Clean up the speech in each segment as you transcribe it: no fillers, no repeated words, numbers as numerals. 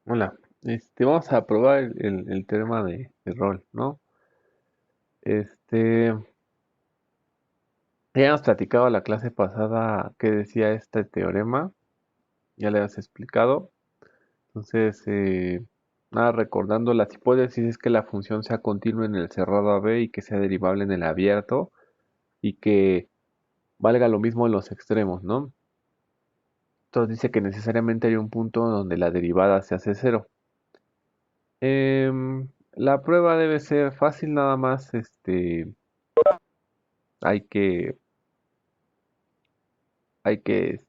Hola, vamos a probar el teorema de rol, ¿no? Este, ya hemos platicado la clase pasada qué decía este teorema, ya le has explicado. Entonces, nada, recordando las hipótesis es que la función sea continua en el cerrado AB y que sea derivable en el abierto y que valga lo mismo en los extremos, ¿no? Entonces dice que necesariamente hay un punto donde la derivada se hace cero. La prueba debe ser fácil, nada más, hay que, hay que,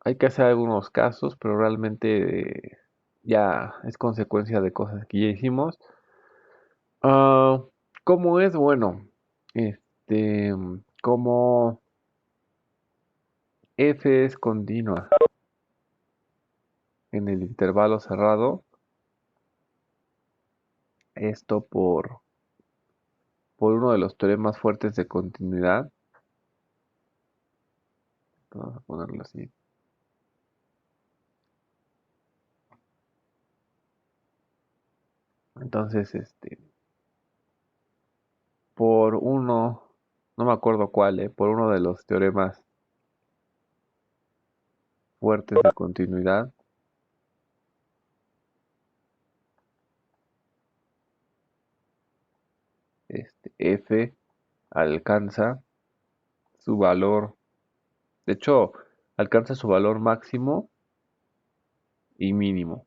hay que hacer algunos casos, pero realmente ya es consecuencia de cosas que ya hicimos. Ah, ¿Cómo es? Bueno, este, como f es continua en el intervalo cerrado, esto por uno de los teoremas fuertes de continuidad. Vamos a ponerlo así. Entonces, por uno, no me acuerdo cuál, por uno de los teoremas fuertes de continuidad, f alcanza su valor, de hecho, alcanza su valor máximo y mínimo,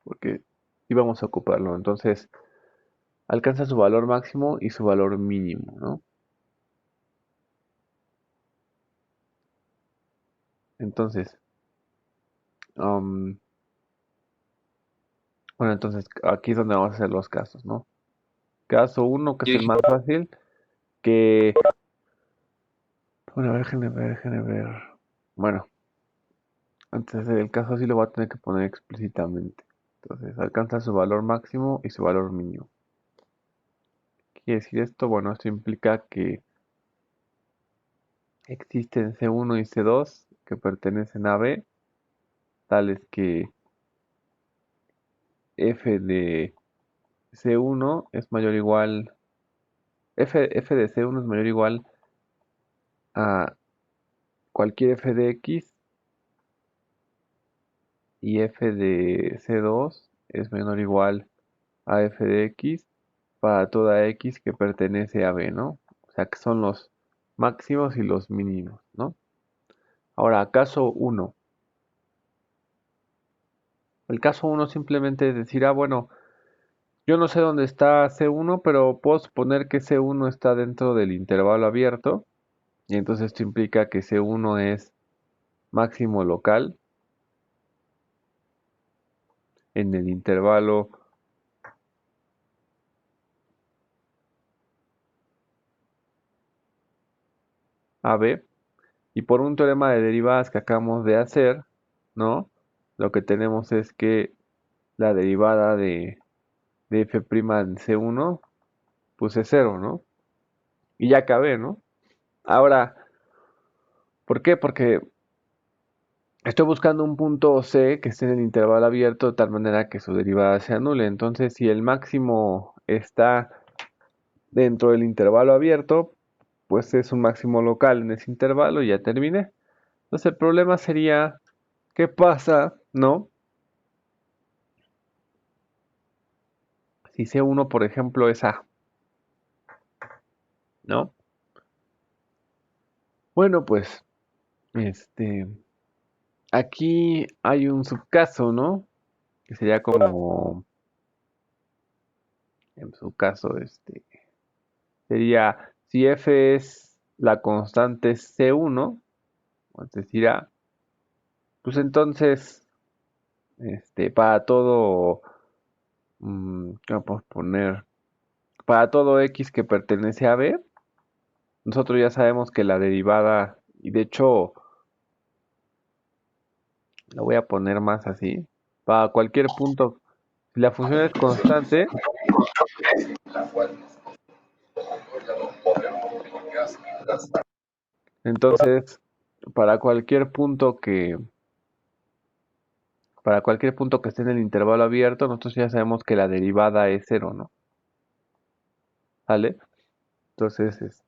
porque íbamos a ocuparlo. Entonces, alcanza su valor máximo y su valor mínimo, ¿no? Entonces, am, bueno, entonces aquí es donde vamos a hacer los casos, ¿no? Caso uno, que es el más fácil, que, bueno, a ver, déjenme ver. Bueno, antes del caso sí lo voy a tener que poner explícitamente. Entonces, alcanza su valor máximo y su valor mínimo. ¿Qué quiere decir esto? Bueno, esto implica que existen C1 y C2 que pertenecen a B, tales que f de C1 es mayor o igual, f de C1 es mayor o igual a cualquier f de X y f de C2 es menor o igual a f de X para toda X que pertenece a B, ¿no? O sea que son los máximos y los mínimos, ¿no? Ahora, caso uno. El caso uno simplemente es decir, bueno, yo no sé dónde está C1, pero puedo suponer que C1 está dentro del intervalo abierto, y entonces esto implica que C1 es máximo local en el intervalo AB, y por un teorema de derivadas que acabamos de hacer, ¿no? Lo que tenemos es que la derivada de f' en C1, pues es cero, ¿no? Y ya acabé, ¿no? Ahora, ¿por qué? Porque estoy buscando un punto C que esté en el intervalo abierto de tal manera que su derivada se anule. Entonces, si el máximo está dentro del intervalo abierto, pues es un máximo local en ese intervalo y ya terminé. Entonces, el problema sería, ¿qué pasa, no? Si C1, por ejemplo, es A, ¿no? Bueno, pues, este, aquí hay un subcaso, ¿no? Que sería como, en su caso, sería, si F es la constante C1, es decir, A, pues entonces, para todo, ¿qué podemos poner? Para todo X que pertenece a B, nosotros ya sabemos que la derivada, y de hecho, lo voy a poner más así, para cualquier punto, si la función es constante, entonces, para cualquier punto que, para cualquier punto que esté en el intervalo abierto, nosotros ya sabemos que la derivada es cero, ¿no? ¿Vale? Entonces,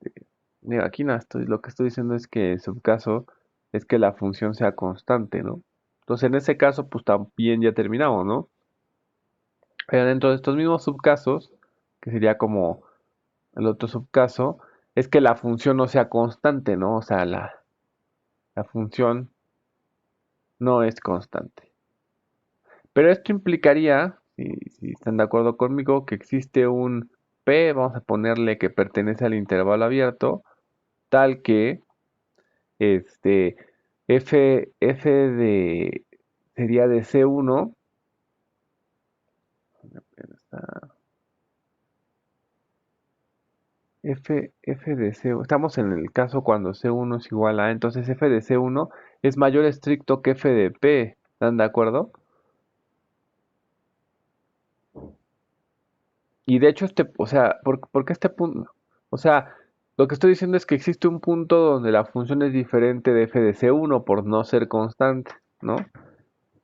mira, aquí no estoy, lo que estoy diciendo es que el subcaso es que la función sea constante, ¿no? Entonces, en ese caso, pues también ya terminamos, ¿no? Pero dentro de estos mismos subcasos, que sería como el otro subcaso, es que la función no sea constante, ¿no? O sea, la función no es constante. Pero esto implicaría, si están de acuerdo conmigo, que existe un P, vamos a ponerle que pertenece al intervalo abierto, tal que este F de sería de C1, F de C1, estamos en el caso cuando C1 es igual a, entonces F de C1 es mayor estricto que F de P, ¿están de acuerdo? Y de hecho, o sea, ¿por qué este punto? O sea, lo que estoy diciendo es que existe un punto donde la función es diferente de f de c1 por no ser constante, ¿no?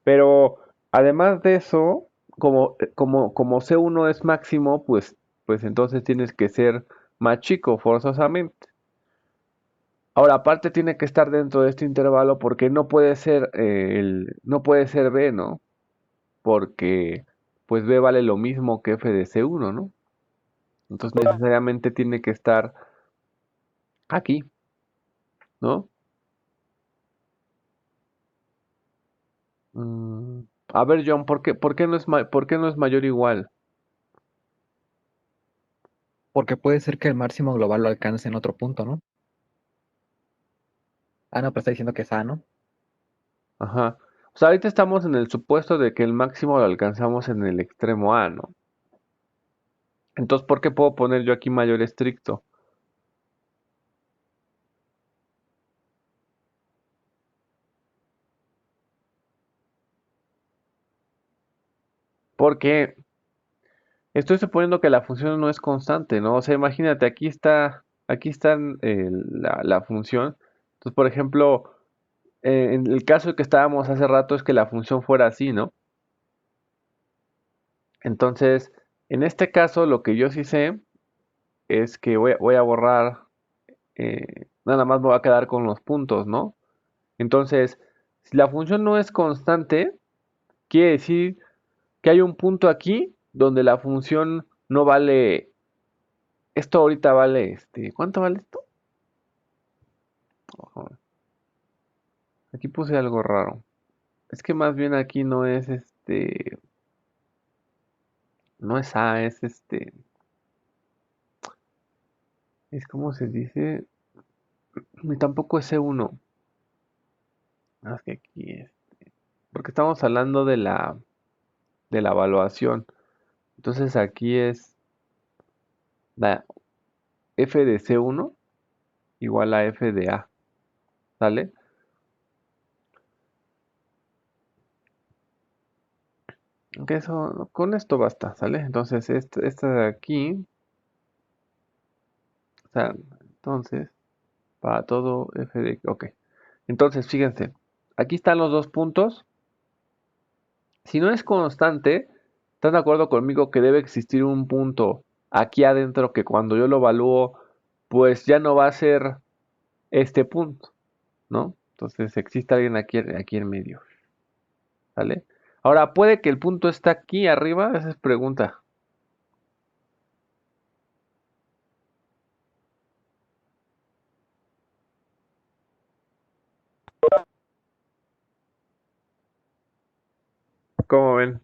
Pero además de eso, como c1 es máximo, pues entonces tienes que ser más chico forzosamente. Ahora, aparte tiene que estar dentro de este intervalo porque no puede ser no puede ser b, ¿no? Porque pues b vale lo mismo que f de c1, ¿no? Entonces necesariamente tiene que estar aquí, ¿no? Mm, a ver, John, ¿por qué no es por qué no es mayor o igual? Porque puede ser que el máximo global lo alcance en otro punto, ¿no? Ah, no, pero está diciendo que es A, ¿no? Ajá. O sea, ahorita estamos en el supuesto de que el máximo lo alcanzamos en el extremo A, ¿no? Entonces, ¿por qué puedo poner yo aquí mayor estricto? Porque estoy suponiendo que la función no es constante, ¿no? O sea, imagínate, aquí está la función. Entonces, por ejemplo, en el caso que estábamos hace rato es que la función fuera así, ¿no? Entonces, en este caso, lo que yo sí sé es que voy a borrar, nada más me voy a quedar con los puntos, ¿no? Entonces, si la función no es constante, quiere decir que hay un punto aquí donde la función no vale, esto ahorita vale, ¿cuánto vale esto? Ojo, aquí puse algo raro. Es que más bien aquí no es no es A, es es como se dice, y tampoco es C1. Más que aquí es, porque estamos hablando de la evaluación. Entonces aquí es la f de C1 igual a f de A, ¿sale? Aunque eso, con esto basta, ¿sale? Entonces, esta de aquí, o sea, entonces, para todo f de, ok. Entonces, fíjense, aquí están los dos puntos. Si no es constante, ¿están de acuerdo conmigo que debe existir un punto aquí adentro que cuando yo lo evalúo, pues ya no va a ser este punto, ¿no? Entonces, existe alguien aquí en medio, ¿vale? Ahora, ¿puede que el punto está aquí arriba? Esa es pregunta. ¿Cómo ven?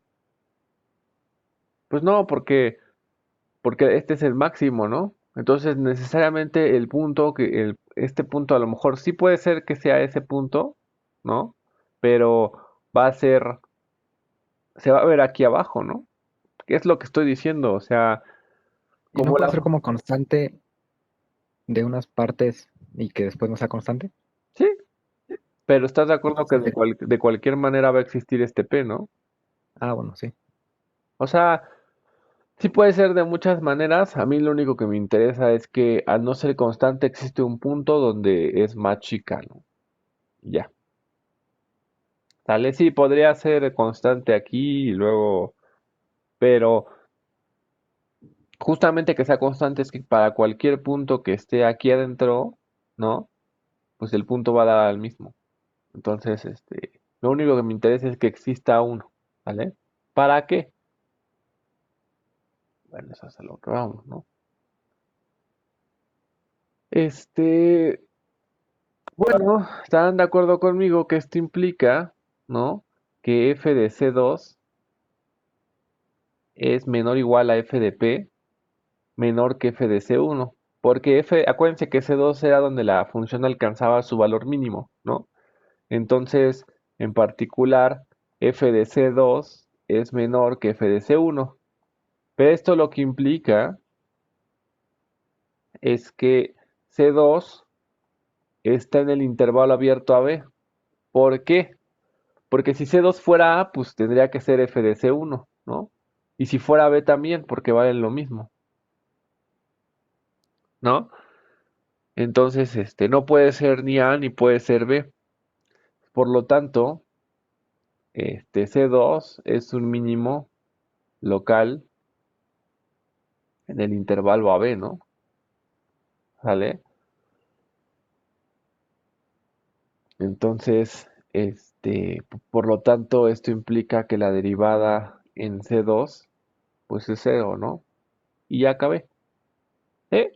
Pues no, porque este es el máximo, ¿no? Entonces, necesariamente el punto, este punto a lo mejor sí puede ser que sea ese punto, ¿no? Pero va a ser, se va a ver aquí abajo, ¿no? ¿Qué es lo que estoy diciendo? O sea, Y no como puede la... ser como constante de unas partes y que después no sea constante. Sí, pero estás de acuerdo que Entonces, de cualquier manera va a existir este P, ¿no? ah, bueno, sí. O sea, sí puede ser de muchas maneras. A mí lo único que me interesa es que al no ser constante existe un punto donde es más chica, ¿no? Ya. ¿Sale? Sí, podría ser constante aquí y luego, pero justamente que sea constante es que para cualquier punto que esté aquí adentro, ¿no? Pues el punto va a dar al mismo. Entonces, lo único que me interesa es que exista uno, ¿vale? ¿Para qué? Bueno, eso es a lo que vamos, ¿no? Este, bueno, estarán de acuerdo conmigo que esto implica, ¿no? Que f de C2 es menor o igual a f de P menor que f de C1. Porque acuérdense que C2 era donde la función alcanzaba su valor mínimo, ¿no? Entonces, en particular, f de C2 es menor que f de C1. Pero esto lo que implica es que C2 está en el intervalo abierto a B. ¿Por qué? Porque si C2 fuera A, pues tendría que ser f de C1, ¿no? Y si fuera B también, porque valen lo mismo, ¿no? Entonces, no puede ser ni A ni puede ser B. Por lo tanto, C2 es un mínimo local en el intervalo AB, ¿no? ¿Sale? Entonces, por lo tanto, esto implica que la derivada en C2, pues es cero, ¿no? Y ya acabé. ¿Eh?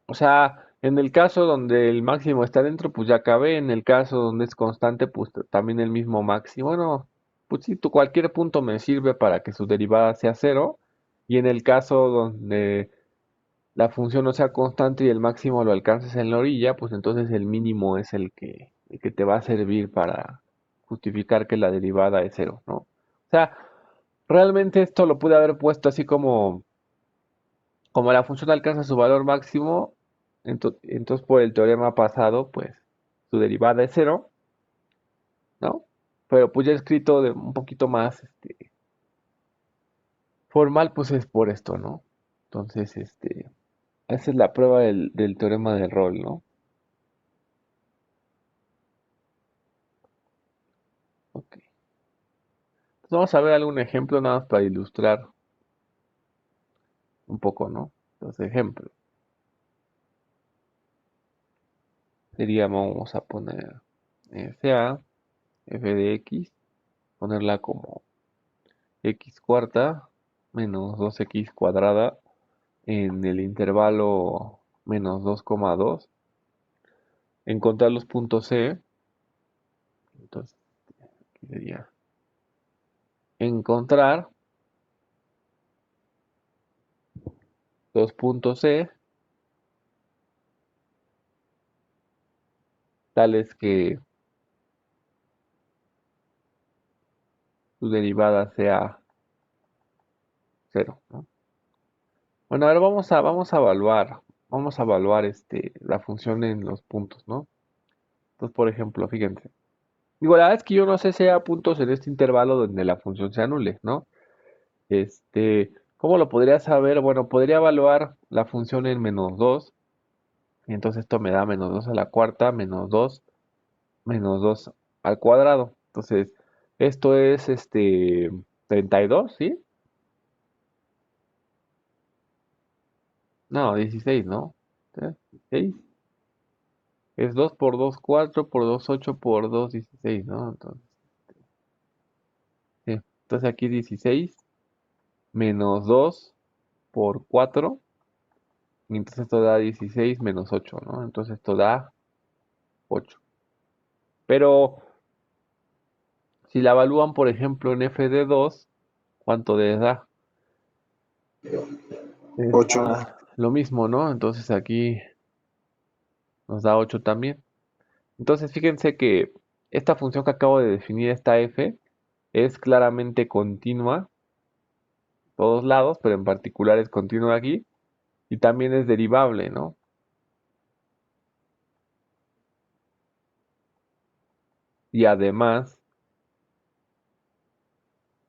O sea, en el caso donde el máximo está dentro, pues ya acabé. En el caso donde es constante, pues también el mismo máximo. Bueno, pues sí, cualquier punto me sirve para que su derivada sea cero. Y en el caso donde la función no sea constante y el máximo lo alcances en la orilla, pues entonces el mínimo es el que te va a servir para justificar que la derivada es cero, ¿no? O sea, realmente esto lo pude haber puesto así como la función alcanza su valor máximo, entonces por el teorema pasado, pues su derivada es cero, ¿no? Pero pues ya escrito de un poquito más formal, pues es por esto, ¿no? Entonces, esa es la prueba del teorema del rol, ¿no? Ok. Entonces vamos a ver algún ejemplo nada más para ilustrar un poco, ¿no? Entonces, ejemplo. Sería, vamos a poner SA, f de x, ponerla como x cuarta menos 2x cuadrada en el intervalo menos 2,2. Encontrar los puntos C. Entonces, aquí sería encontrar los puntos C tales que su derivada sea cero, ¿no? Bueno, ahora vamos a evaluar la función en los puntos, ¿no? Entonces, por ejemplo, fíjense. Digo, la verdad es que yo no sé si haya puntos en este intervalo donde la función se anule, ¿no? ¿Cómo lo podría saber? Bueno, podría evaluar la función en menos 2. Y entonces esto me da menos 2 a la cuarta, menos 2 al cuadrado. Entonces, esto es 32, ¿sí? No, 16, ¿no? ¿Eh? 16. Es 2 por 2 4 por 2 8 por 2 16, ¿no? Entonces, sí. Entonces aquí 16 menos 2 por 4. Y entonces esto da 16 menos 8, ¿no? Entonces esto da 8. Pero si la evalúan, por ejemplo, en f de 2, ¿cuánto les da? 8. Lo mismo, ¿no? Entonces aquí nos da 8 también. Entonces fíjense que esta función que acabo de definir, esta f, es claramente continua todos lados, pero en particular es continua aquí, y también es derivable, ¿no? Y además,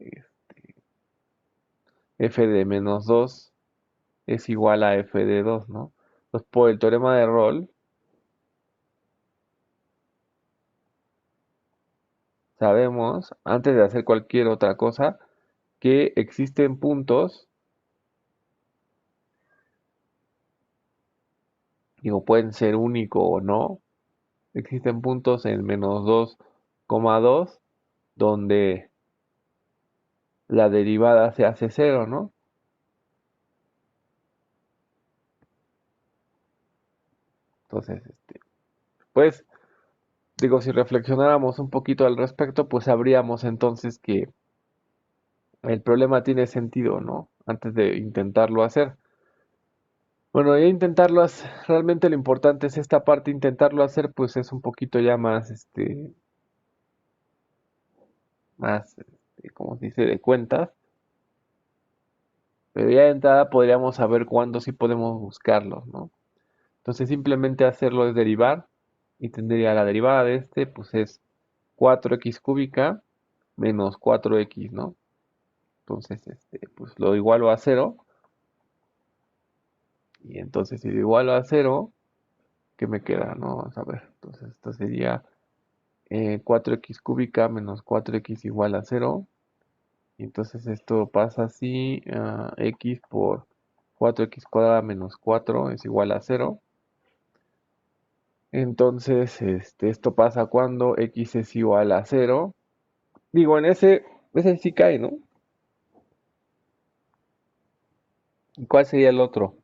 eh, f de menos 2 es igual a f de 2, ¿no? Pues por el teorema de Rolle, sabemos, antes de hacer cualquier otra cosa, que existen puntos, digo, pueden ser único o no, existen puntos en menos 2,2 donde la derivada se hace cero, ¿no? Entonces, pues, digo, si reflexionáramos un poquito al respecto, pues sabríamos entonces que el problema tiene sentido, ¿no? Antes de intentarlo hacer. Bueno, ya intentarlo hacer, realmente lo importante es esta parte, intentarlo hacer, pues es un poquito ya más, ¿cómo se dice? De cuentas. Pero ya de entrada podríamos saber cuándo sí podemos buscarlos, ¿no? Entonces simplemente hacerlo es derivar y tendría la derivada de pues es 4x cúbica menos 4x, ¿no? Entonces, pues lo igualo a cero y entonces si lo igualo a cero, ¿qué me queda? No, vamos a ver. Entonces esto sería 4x cúbica menos 4x igual a cero. Y entonces esto pasa así, x por 4x cuadrada menos 4 es igual a cero. Entonces, esto pasa cuando x es igual a cero. Digo, ese sí cae, ¿no? ¿Y cuál sería el otro?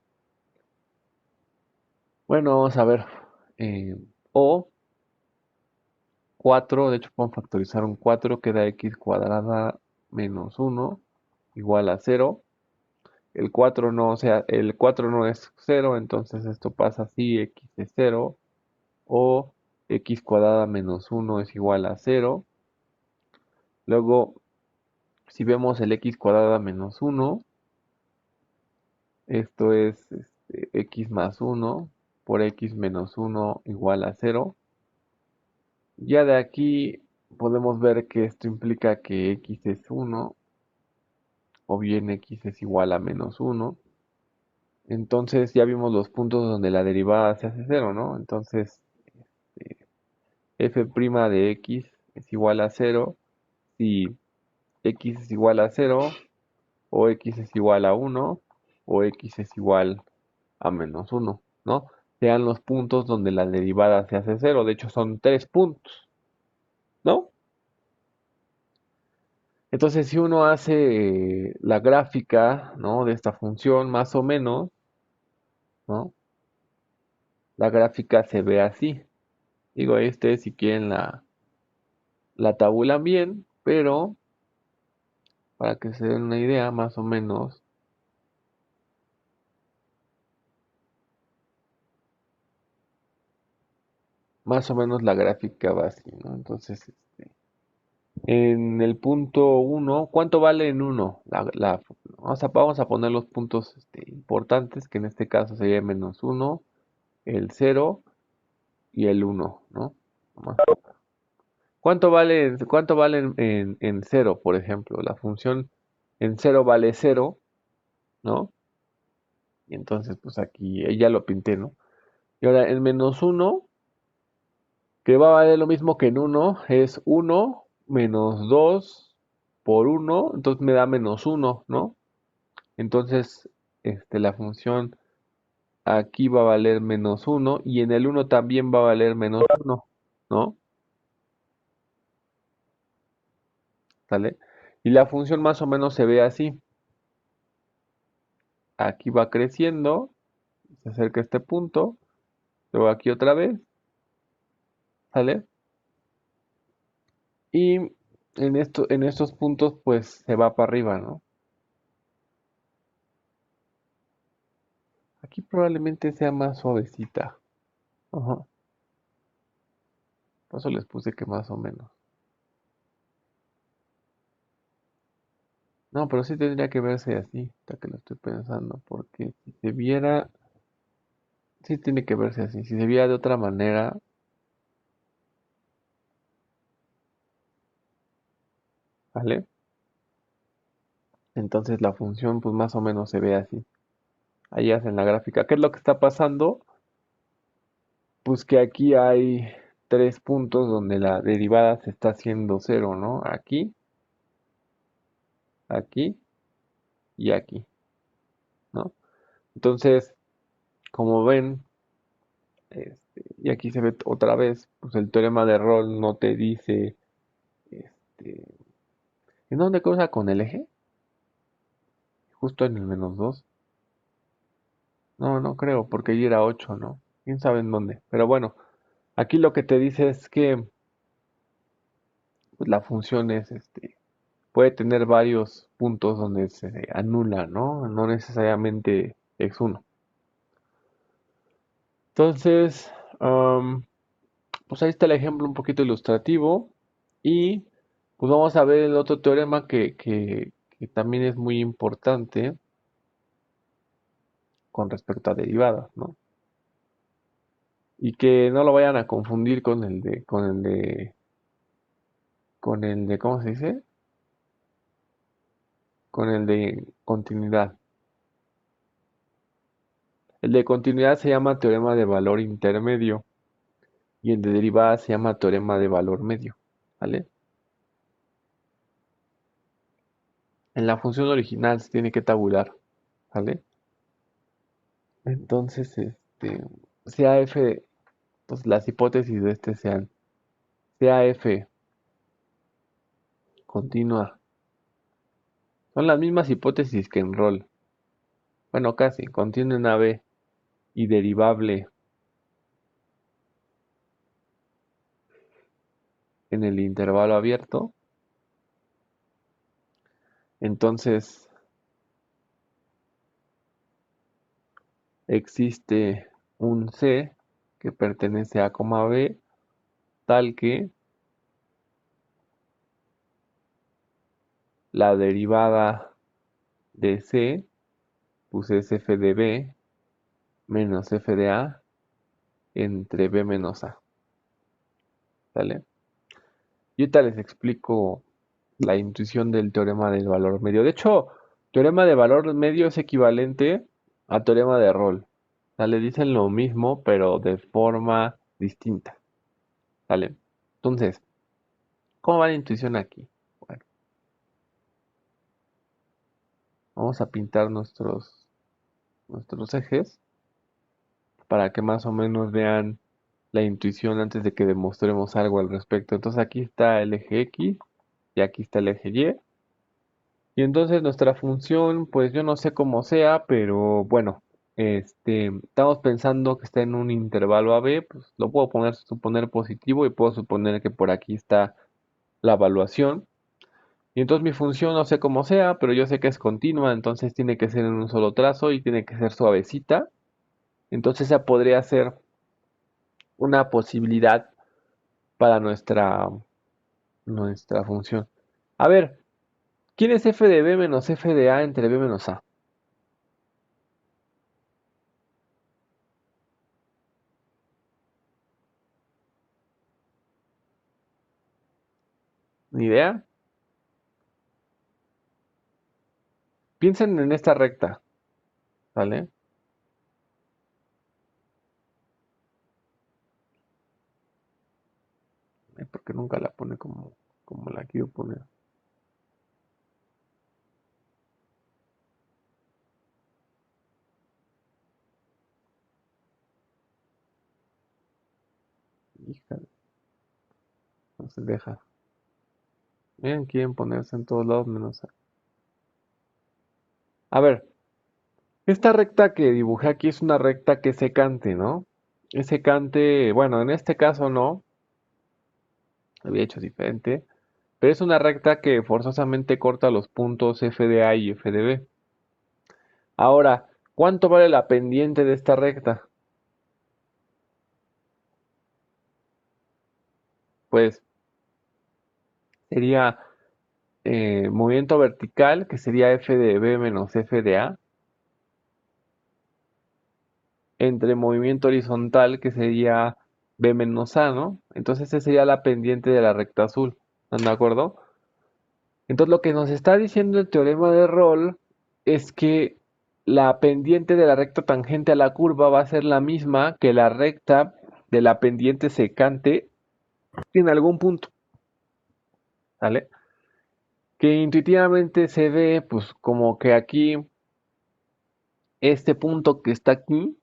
Bueno, vamos a ver. eh, o 4, de hecho podemos factorizar un 4, queda x cuadrada menos uno igual a cero. El 4 no, o sea, el 4 no es cero, entonces esto pasa así, x es cero. O x cuadrada menos uno es igual a cero. Luego, si vemos el x cuadrada menos uno, esto es x más uno por x menos uno igual a cero. Ya de aquí podemos ver que esto implica que x es uno o bien x es igual a menos uno. Entonces ya vimos los puntos donde la derivada se hace cero, ¿no? Entonces eh, f' de x es igual a cero si x es igual a cero o x es igual a uno o x es igual a menos uno, ¿no? Sean los puntos donde la derivada se hace cero. De hecho, son 3 puntos, ¿no? Entonces, si uno hace la gráfica, ¿no? De esta función, más o menos, ¿no? La gráfica se ve así. Digo, si quieren la tabulan bien, pero para que se den una idea, más o menos la gráfica va así, ¿no? Entonces, en el punto uno, ¿cuánto vale en uno? Vamos a poner los puntos importantes, que en este caso sería menos uno, el cero y el uno, ¿no? Vamos. ¿Cuánto vale en cero, por ejemplo? La función en cero vale cero, ¿no? Y entonces, pues aquí ya lo pinté, ¿no? Y ahora en menos uno, que va a valer lo mismo que en uno, es uno menos 2 por uno, entonces me da menos uno, ¿no? Entonces, la función aquí va a valer menos uno y en el uno también va a valer menos uno, ¿no? ¿Sale? Y la función más o menos se ve así. Aquí va creciendo, se acerca a este punto, luego aquí otra vez, ¿sale? Y en estos puntos pues se va para arriba, ¿no? Aquí probablemente sea más suavecita. Ajá. Por eso les puse que más o menos. No, pero sí tendría que verse así, hasta que lo estoy pensando, porque si se viera, sí tiene que verse así. Si se viera de otra manera, ¿vale? Entonces la función pues más o menos se ve así. Ahí hacen la gráfica. ¿Qué es lo que está pasando? Pues que aquí hay tres puntos donde la derivada se está haciendo cero, ¿no? Aquí, aquí y aquí, ¿no? Entonces, como ven, y aquí se ve otra vez, pues el teorema de Rolle no te dice, este, ¿en dónde cruza con el eje? Justo en el -2. No, no creo, porque allí era 8, ¿no? ¿Quién sabe en dónde? Pero bueno, aquí lo que te dice es que pues, la función es, puede tener varios puntos donde se anula, ¿no? No necesariamente x1. Entonces, pues ahí está el ejemplo un poquito ilustrativo y pues vamos a ver el otro teorema que también es muy importante con respecto a derivadas, ¿no? Y que no lo vayan a confundir con el de, ¿cómo se dice? Con el de continuidad. El de continuidad se llama teorema de valor intermedio y el de derivada se llama teorema de valor medio, ¿vale? En la función original se tiene que tabular, ¿vale? Entonces, sea f, pues las hipótesis de sean, sea f continua, son las mismas hipótesis que en Rolle, bueno, casi, contiene una b y derivable en el intervalo abierto, entonces existe un c que pertenece a, b, tal que la derivada de c, pues es f de b menos f de a entre b menos a, ¿vale? Y ahorita les explico la intuición del teorema del valor medio. De hecho, teorema de valor medio es equivalente a teorema de Rolle. O sea, le dicen lo mismo, pero de forma distinta, ¿vale? Entonces, ¿cómo va la intuición aquí? Bueno, vamos a pintar nuestros ejes para que más o menos vean la intuición antes de que demostremos algo al respecto. Entonces aquí está el eje X y aquí está el eje Y. Y entonces nuestra función, pues yo no sé cómo sea, pero bueno, estamos pensando que está en un intervalo AB, pues lo puedo suponer positivo y puedo suponer que por aquí está la evaluación. Y entonces mi función no sé cómo sea, pero yo sé que es continua, entonces tiene que ser en un solo trazo y tiene que ser suavecita. Entonces esa podría ser una posibilidad para nuestra función. A ver, ¿quién es f de b menos f de a entre b menos a? ¿Ni idea? Piensen en esta recta, ¿vale? Porque nunca la pone como la quiero poner. Hija, no se deja. Miren, quieren ponerse en todos lados menos a. A ver, esta recta que dibujé aquí es una recta que es secante, ¿no? Es secante, bueno, en este caso no, había hecho diferente, pero es una recta que forzosamente corta los puntos f de a y f de b. Ahora, ¿cuánto vale la pendiente de esta recta? Pues sería movimiento vertical, que sería f de b menos f de a, entre movimiento horizontal, que sería b menos a, ¿no? Entonces esa sería la pendiente de la recta azul, ¿están de acuerdo? Entonces lo que nos está diciendo el teorema de Rolle es que la pendiente de la recta tangente a la curva va a ser la misma que la recta de la pendiente secante en algún punto, ¿vale? Que intuitivamente se ve, pues como que aquí, este punto que está aquí,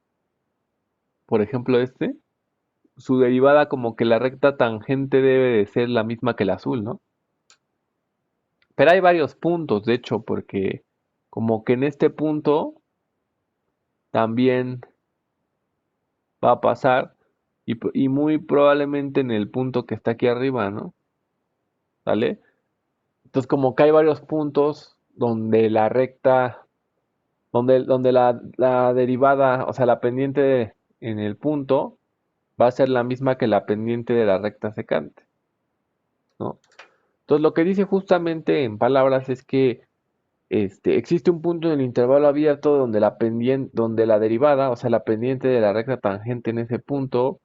por ejemplo este, su derivada como que la recta tangente debe de ser la misma que el azul, ¿no? Pero hay varios puntos, de hecho, porque como que en este punto también va a pasar y muy probablemente en el punto que está aquí arriba, ¿no? ¿Vale? Entonces como que hay varios puntos donde la recta, donde la derivada, o sea, la pendiente en el punto va a ser la misma que la pendiente de la recta secante, ¿no? Entonces lo que dice justamente en palabras es que existe un punto en el intervalo abierto donde la pendiente, donde la derivada, o sea, la pendiente de la recta tangente en ese punto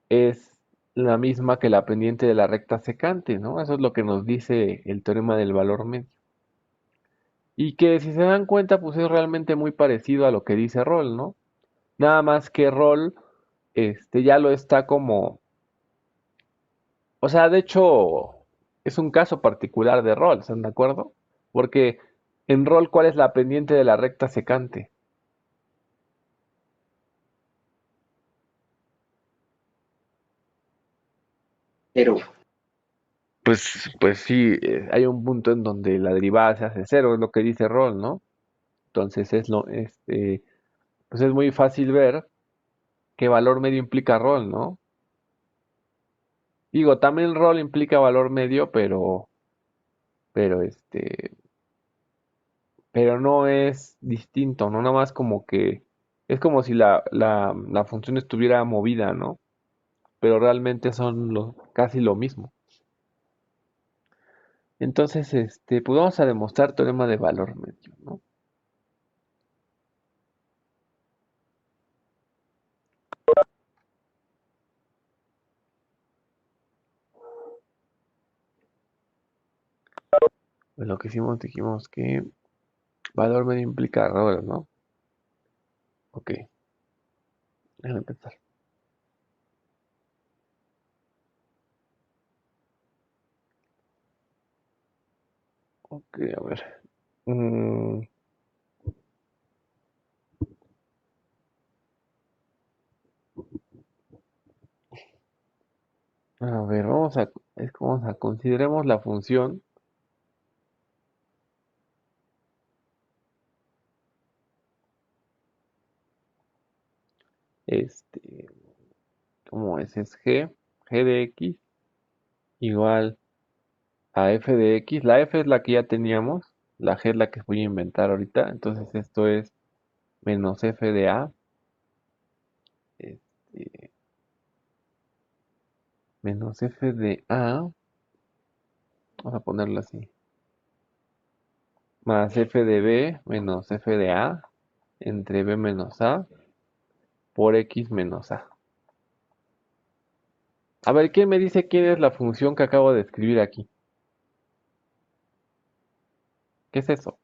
es la misma que la pendiente de la recta secante, ¿no? Eso es lo que nos dice el teorema del valor medio. Y que si se dan cuenta, pues es realmente muy parecido a lo que dice Roll, ¿no? Nada más que Roll, ya lo está como, o sea, de hecho, es un caso particular de Roll, ¿están de acuerdo? Porque en Roll, ¿cuál es la pendiente de la recta secante? Pero, Pues sí, hay un punto en donde la derivada se hace cero, es lo que dice Roll, ¿no? Entonces pues es muy fácil ver qué valor medio implica Roll, ¿no? Digo, también Roll implica valor medio, pero pero no es distinto, ¿no? Nada más como que es como si la función estuviera movida, ¿no? Pero realmente son casi lo mismo. Entonces, pues vamos a demostrar teorema de valor medio, ¿no? Pues lo que hicimos, dijimos que valor medio implica errores, ¿no? Ok, déjame empezar. Ok, a ver. Mm, a ver, vamos a consideremos la función, este, ¿cómo es? Es g de x igual a f de x. La f es la que ya teníamos, la g es la que voy a inventar ahorita. Entonces esto es menos f de a, este, menos f de a, vamos a ponerlo así, más f de b menos f de a entre b menos a por x menos a. A ver, ¿quién me dice quién es la función que acabo de escribir aquí? ¿Qué es eso?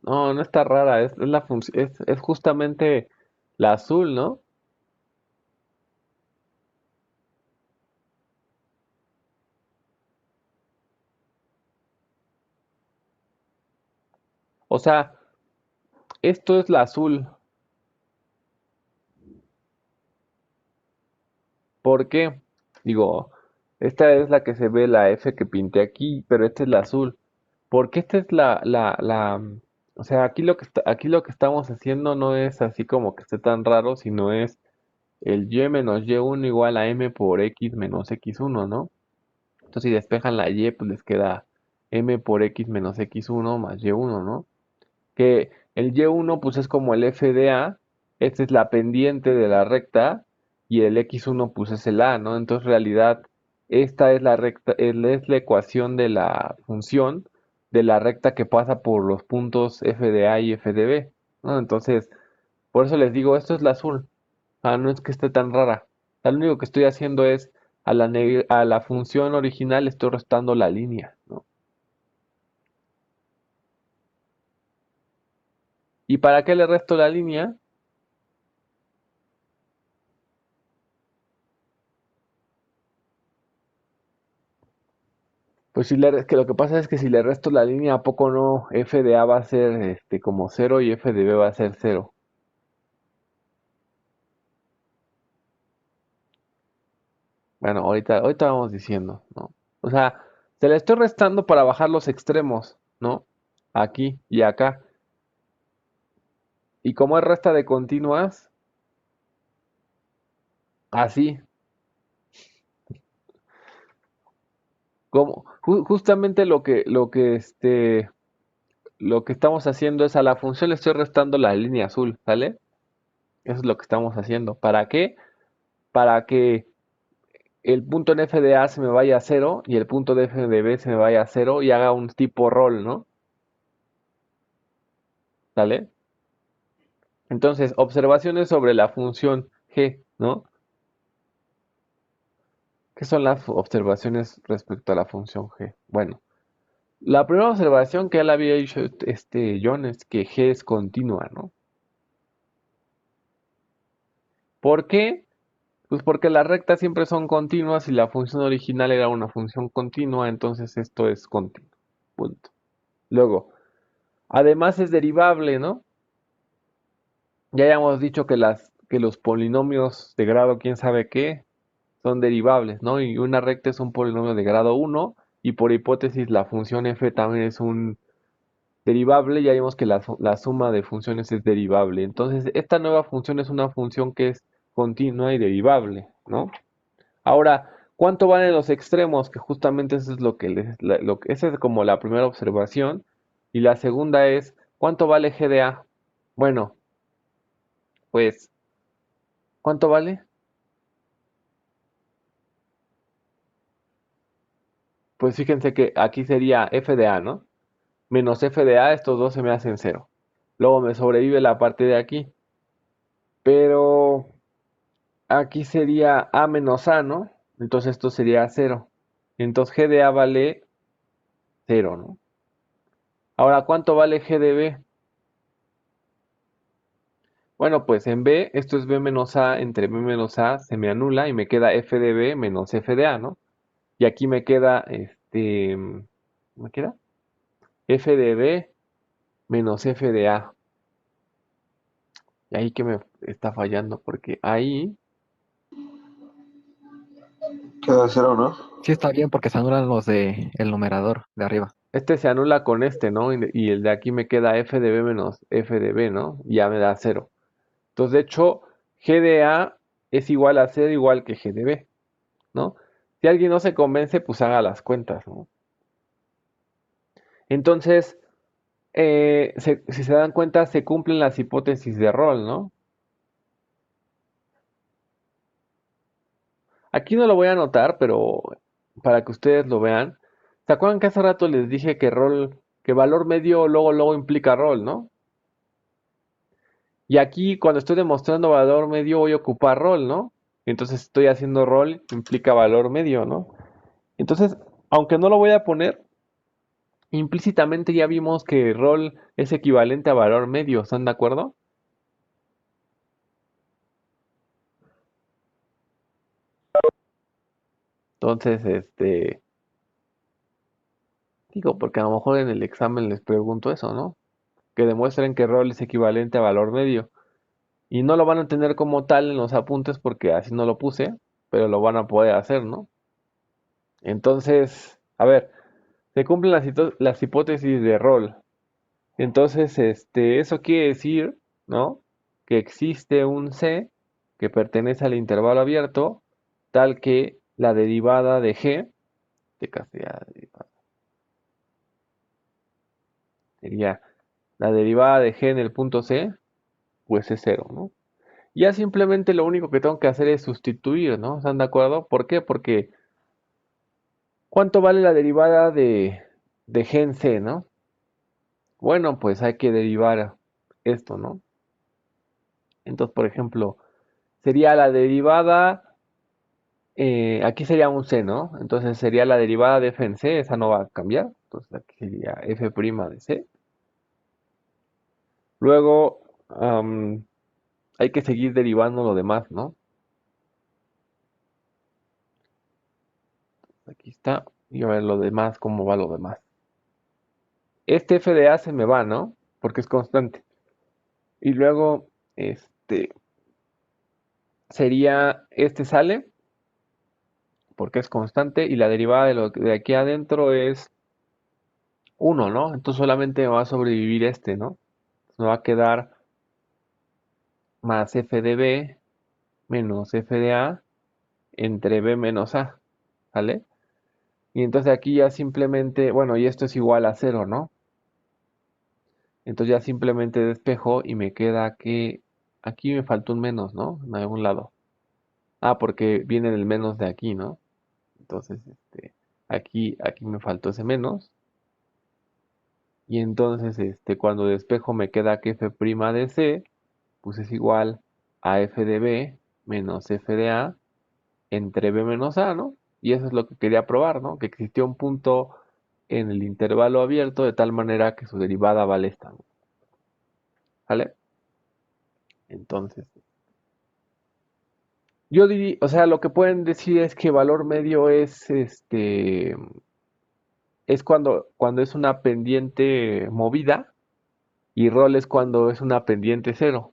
No, no está rara, es la función, es justamente la azul, ¿no? O sea, esto es la azul. ¿Por qué? Digo, esta es la que se ve la F que pinté aquí, pero esta es la azul. Porque esta es o sea, aquí lo que estamos haciendo no es así como que esté tan raro, sino es el y menos y1 igual a m por x menos x1, ¿no? Entonces si despejan la y, pues les queda m por x menos x1 más y1, ¿no? Que el y1 pues es como el f de a, esta es la pendiente de la recta y el x1 pues es el a, ¿no? Entonces en realidad esta es la recta, es la ecuación de la función de la recta que pasa por los puntos f de a y f de b, ¿no? Entonces, por eso les digo, esto es la azul. Ah, no es que esté tan rara. Lo único que estoy haciendo es a la función original estoy restando la línea, ¿no? ¿Y para qué le resto la línea? Pues si le, que lo que pasa es que si le resto la línea, ¿a poco no? F de A va a ser como cero y F de B va a ser cero. Bueno, ahorita vamos diciendo, ¿no? O sea, se le estoy restando para bajar los extremos, ¿no? Aquí y acá. Y como es resta de continuas, así. Como, justamente lo que estamos haciendo es a la función le estoy restando la línea azul, ¿sale? Eso es lo que estamos haciendo. ¿Para qué? Para que el punto en f de A se me vaya a cero y el punto de f de B se me vaya a cero y haga un tipo roll, ¿no? ¿Sale? Entonces, observaciones sobre la función g, ¿no? ¿Qué son las observaciones respecto a la función g? Bueno, la primera observación que ya la había dicho John es que g es continua, ¿no? ¿Por qué? Pues porque las rectas siempre son continuas y la función original era una función continua, entonces esto es continuo. Punto. Luego, además es derivable, ¿no? Ya habíamos dicho que que los polinomios de grado quién sabe qué son derivables, ¿no? Y una recta es un polinomio de grado uno y por hipótesis la función f también es un derivable, ya vimos que la suma de funciones es derivable. Entonces, esta nueva función es una función que es continua y derivable, ¿no? Ahora, ¿cuánto valen los extremos? Que justamente eso es lo que esa es como la primera observación. Y la segunda es, ¿cuánto vale g de a? Bueno, pues, ¿cuánto vale? Pues fíjense que aquí sería f de a, ¿no? Menos f de a, estos dos se me hacen cero. Luego me sobrevive la parte de aquí. Pero aquí sería a menos a, ¿no? Entonces esto sería cero. Entonces g de a vale cero, ¿no? Ahora, ¿cuánto vale g de b? Bueno, pues en b, esto es b menos a, entre b menos a se me anula y me queda f de b menos f de a, ¿no? Y aquí me queda, ¿me queda? F de b menos f de a. Y ahí que me está fallando, porque ahí, Queda cero, ¿no? Sí está bien porque se anulan los de el numerador de arriba. este se anula con este, ¿no? Y el de aquí me queda f de b menos f de b, ¿no? Y ya me da cero. Entonces, de hecho, g de a es igual a cero igual que g de b, ¿no? Si alguien no se convence, pues haga las cuentas, ¿no? Entonces, si se dan cuenta, se cumplen las hipótesis de Roll, ¿no? Aquí no lo voy a anotar, pero para que ustedes lo vean. ¿Se acuerdan que hace rato les dije que que valor medio luego implica Roll, ¿no? Y aquí cuando estoy demostrando valor medio voy a ocupar Roll, ¿no? Entonces estoy haciendo Roll implica valor medio, ¿no? Entonces, aunque no lo voy a poner, implícitamente ya vimos que Roll es equivalente a valor medio, ¿están de acuerdo? Entonces, digo, porque a lo mejor en el examen les pregunto eso, ¿no? Que demuestren que rol es equivalente a valor medio. Y no lo van a tener como tal en los apuntes porque así no lo puse, pero lo van a poder hacer, ¿no? Entonces, a ver, se cumplen las hipótesis de rol. Entonces, eso quiere decir, ¿no? Que existe un C que pertenece al intervalo abierto, tal que la derivada de G, de castellana derivada, sería la derivada de G en el punto C, pues es cero, ¿no? Ya simplemente lo único que tengo que hacer es sustituir, ¿no? ¿Están de acuerdo? ¿Por qué? Porque ¿Cuánto vale la derivada de g en c, no? Bueno, pues hay que derivar esto, ¿no? Entonces, por ejemplo, sería la derivada, aquí sería un c, ¿no? Entonces sería la derivada de f en c, esa no va a cambiar. Entonces aquí sería f' de c. Luego hay que seguir derivando lo demás, ¿no? Aquí está. Y a ver lo demás, cómo va lo demás. Este f de a se me va, ¿no? Porque es constante. Y luego, sería, este sale, porque es constante, y la derivada de lo de aquí adentro es 1, ¿no? Entonces solamente me va a sobrevivir este, ¿no? Me va a quedar más f de b menos f de a entre b menos a, ¿vale? Y entonces aquí ya simplemente, bueno, y esto es igual a 0, ¿no? Entonces ya simplemente despejo y me queda que aquí me faltó un menos, ¿no? En algún lado. Ah, porque viene el menos de aquí, ¿no? Entonces, aquí me faltó ese menos. Y entonces, cuando despejo me queda que f' de c, pues es igual a f de b menos f de a entre b menos a, ¿no? Y eso es lo que quería probar, ¿no? Que existía un punto en el intervalo abierto de tal manera que su derivada vale esta, ¿no? ¿Vale? Entonces, yo diría, o sea, lo que pueden decir es que valor medio es cuando es una pendiente movida y rol es cuando es una pendiente cero,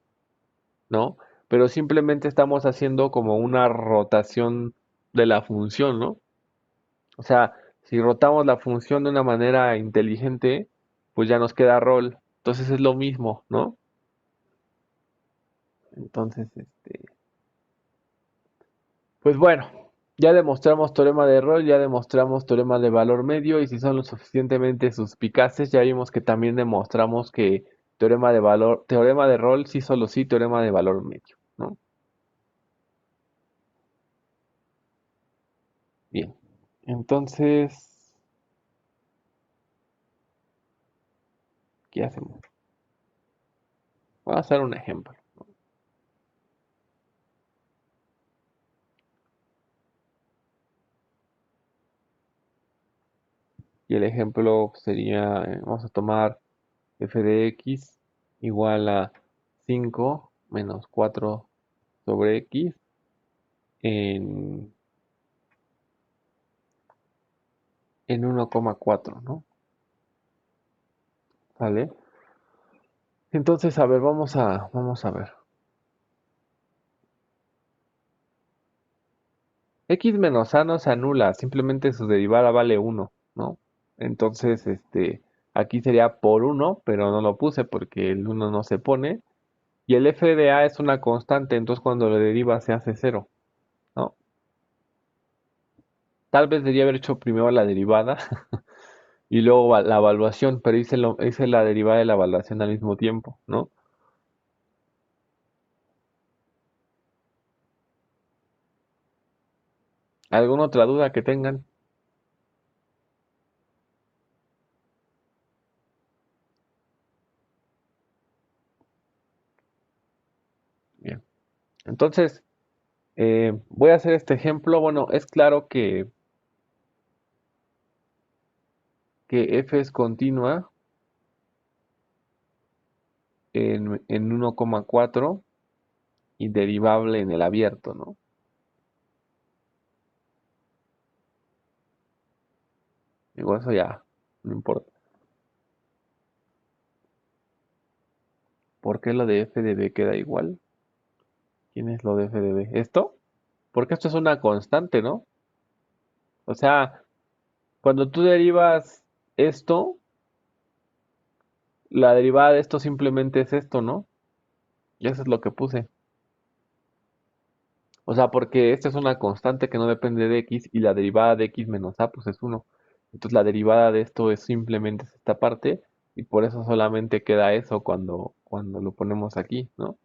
¿no? Pero simplemente estamos haciendo como una rotación de la función, ¿no? O sea, si rotamos la función de una manera inteligente, pues ya nos queda rol. Entonces es lo mismo, ¿no? Entonces, pues bueno, ya demostramos teorema de rol, ya demostramos teorema de valor medio y si son lo suficientemente suspicaces, ya vimos que también demostramos que teorema de rol sí solo sí, teorema de valor medio, ¿no? Bien, entonces, ¿qué hacemos? Voy a hacer un ejemplo. Y el ejemplo sería, vamos a tomar f de x igual a 5 menos 4 sobre x en, en 1,4, ¿no? ¿Vale? Entonces, a ver, vamos a ver. X menos a no se anula, simplemente su derivada vale 1, ¿no? Entonces, aquí sería por 1, pero no lo puse porque el 1 no se pone. Y el f de a es una constante, entonces cuando lo deriva se hace 0, ¿no? Tal vez debería haber hecho primero la derivada y luego la evaluación, pero hice la derivada de la evaluación al mismo tiempo, ¿no? ¿Alguna otra duda que tengan? Bien. Entonces, voy a hacer este ejemplo. Bueno, es claro que f es continua en 1,4 y derivable en el abierto, ¿no? Digo, eso ya no importa. ¿Por qué lo de f de b queda igual? ¿Quién es lo de f de b? ¿Esto? Porque esto es una constante, ¿no? O sea, cuando tú derivas esto, la derivada de esto simplemente es esto, ¿no? Y eso es lo que puse. O sea, porque esta es una constante que no depende de x y la derivada de x menos a pues es 1. Entonces la derivada de esto es simplemente esta parte y por eso solamente queda eso cuando lo ponemos aquí, ¿no?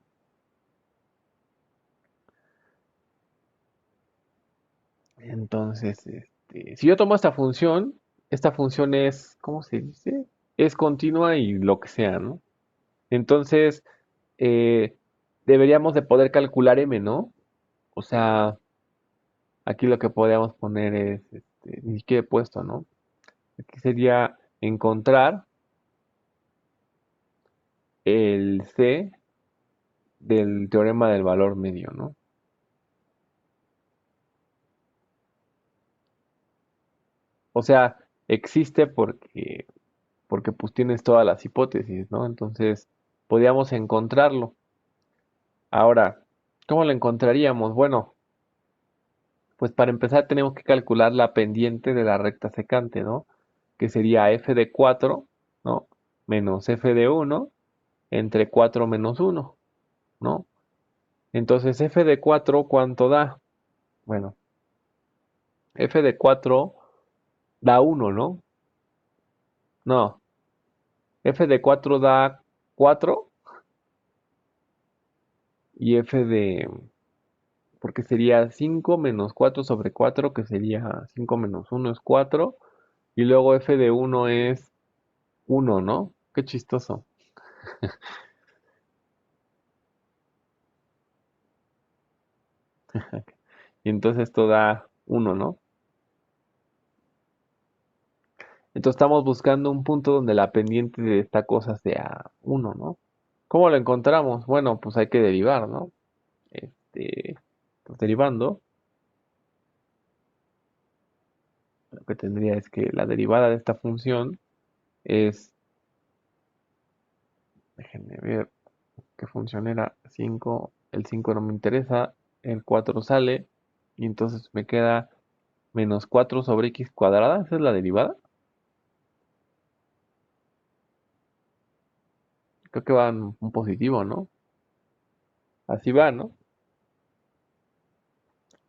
Entonces, si yo tomo esta función es, ¿cómo se dice? Es continua y lo que sea, ¿no? Entonces, eh, deberíamos de poder calcular m, ¿no? O sea, aquí lo que podríamos poner es, ni siquiera he puesto, ¿no? Aquí sería encontrar el c del teorema del valor medio, ¿no? O sea, existe porque pues tienes todas las hipótesis, ¿no? Entonces, podríamos encontrarlo. Ahora, ¿cómo lo encontraríamos? Bueno, pues para empezar tenemos que calcular la pendiente de la recta secante, ¿no? Que sería f de 4, ¿no? Menos f de 1 entre 4 menos 1, ¿no? Entonces, f de 4, ¿cuánto da? Bueno, f de 4 da 1, ¿no? No, f de 4 da 4 y f de... porque sería 5 menos 4 sobre 4, que sería 5 menos 1 es 4, y luego f de 1 es 1, ¿no? Qué chistoso. Y entonces esto da 1, ¿no? Entonces estamos buscando un punto donde la pendiente de esta cosa sea 1, ¿no? ¿Cómo lo encontramos? Bueno, pues hay que derivar, ¿no? Pues derivando, lo que tendría es que la derivada de esta función es, déjenme ver qué función era, 5, el 5 no me interesa, el 4 sale, y entonces me queda menos 4 sobre x cuadrada, esa es la derivada. Creo que va en un positivo, ¿no? Así va, ¿no?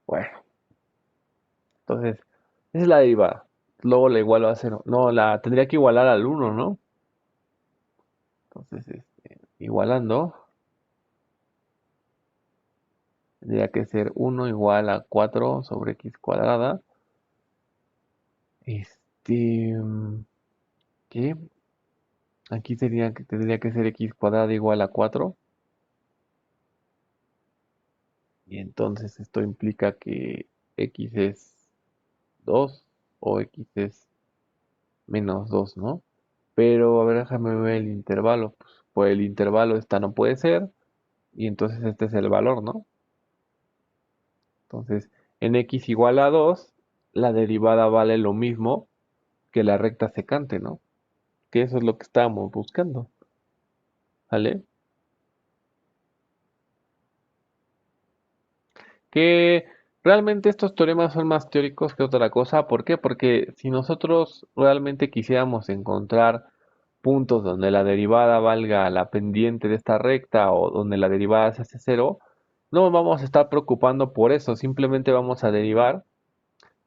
Bueno, entonces, esa es la derivada. Luego la igualo a cero. No, la tendría que igualar al uno, ¿no? Entonces, igualando, tendría que ser 1 igual a 4 sobre x cuadrada. Este, ¿Qué? Aquí tendría que ser x cuadrada igual a 4. Y entonces esto implica que x es 2 o x es menos 2, ¿no? Pero, a ver, déjame ver el intervalo. Pues el intervalo esta no puede ser. Y entonces este es el valor, ¿no? Entonces, en x igual a 2, la derivada vale lo mismo que la recta secante, ¿no? Que eso es lo que estábamos buscando, ¿vale? Que realmente estos teoremas son más teóricos que otra cosa. ¿Por qué? Porque si nosotros realmente quisiéramos encontrar puntos donde la derivada valga la pendiente de esta recta o donde la derivada se hace cero, no vamos a estar preocupando por eso, simplemente vamos a derivar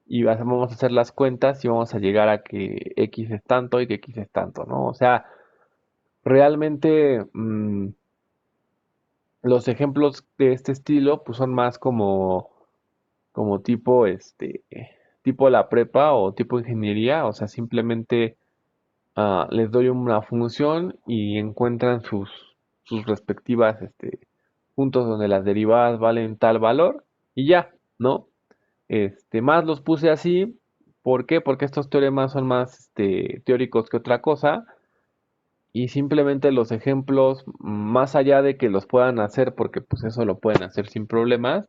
y vamos a hacer las cuentas y vamos a llegar a que x es tanto y que x es tanto, ¿no? O sea, realmente los ejemplos de este estilo pues son más como tipo tipo la prepa o tipo ingeniería, o sea, simplemente les doy una función y encuentran sus respectivas puntos donde las derivadas valen tal valor y ya, ¿no? Más los puse así, ¿por qué? Porque estos teoremas son más teóricos que otra cosa y simplemente los ejemplos, más allá de que los puedan hacer, porque pues eso lo pueden hacer sin problemas,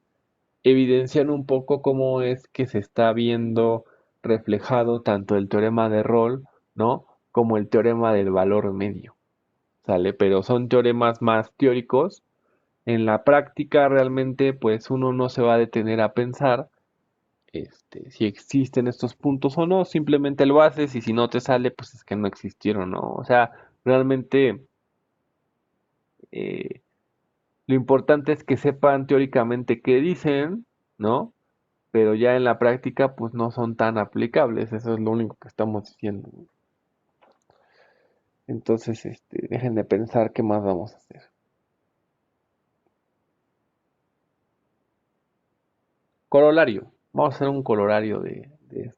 evidencian un poco cómo es que se está viendo reflejado tanto el teorema de Rolle, ¿no? Como el teorema del valor medio, ¿sale? Pero son teoremas más teóricos. En la práctica realmente pues uno no se va a detener a pensar si existen estos puntos o no, simplemente lo haces y si no te sale pues es que no existieron, ¿no? O sea, realmente eh, lo importante es que sepan teóricamente qué dicen, ¿no? Pero ya en la práctica pues no son tan aplicables, eso es lo único que estamos diciendo. Entonces, dejen de pensar qué más vamos a hacer. Corolario. Vamos a hacer un corolario de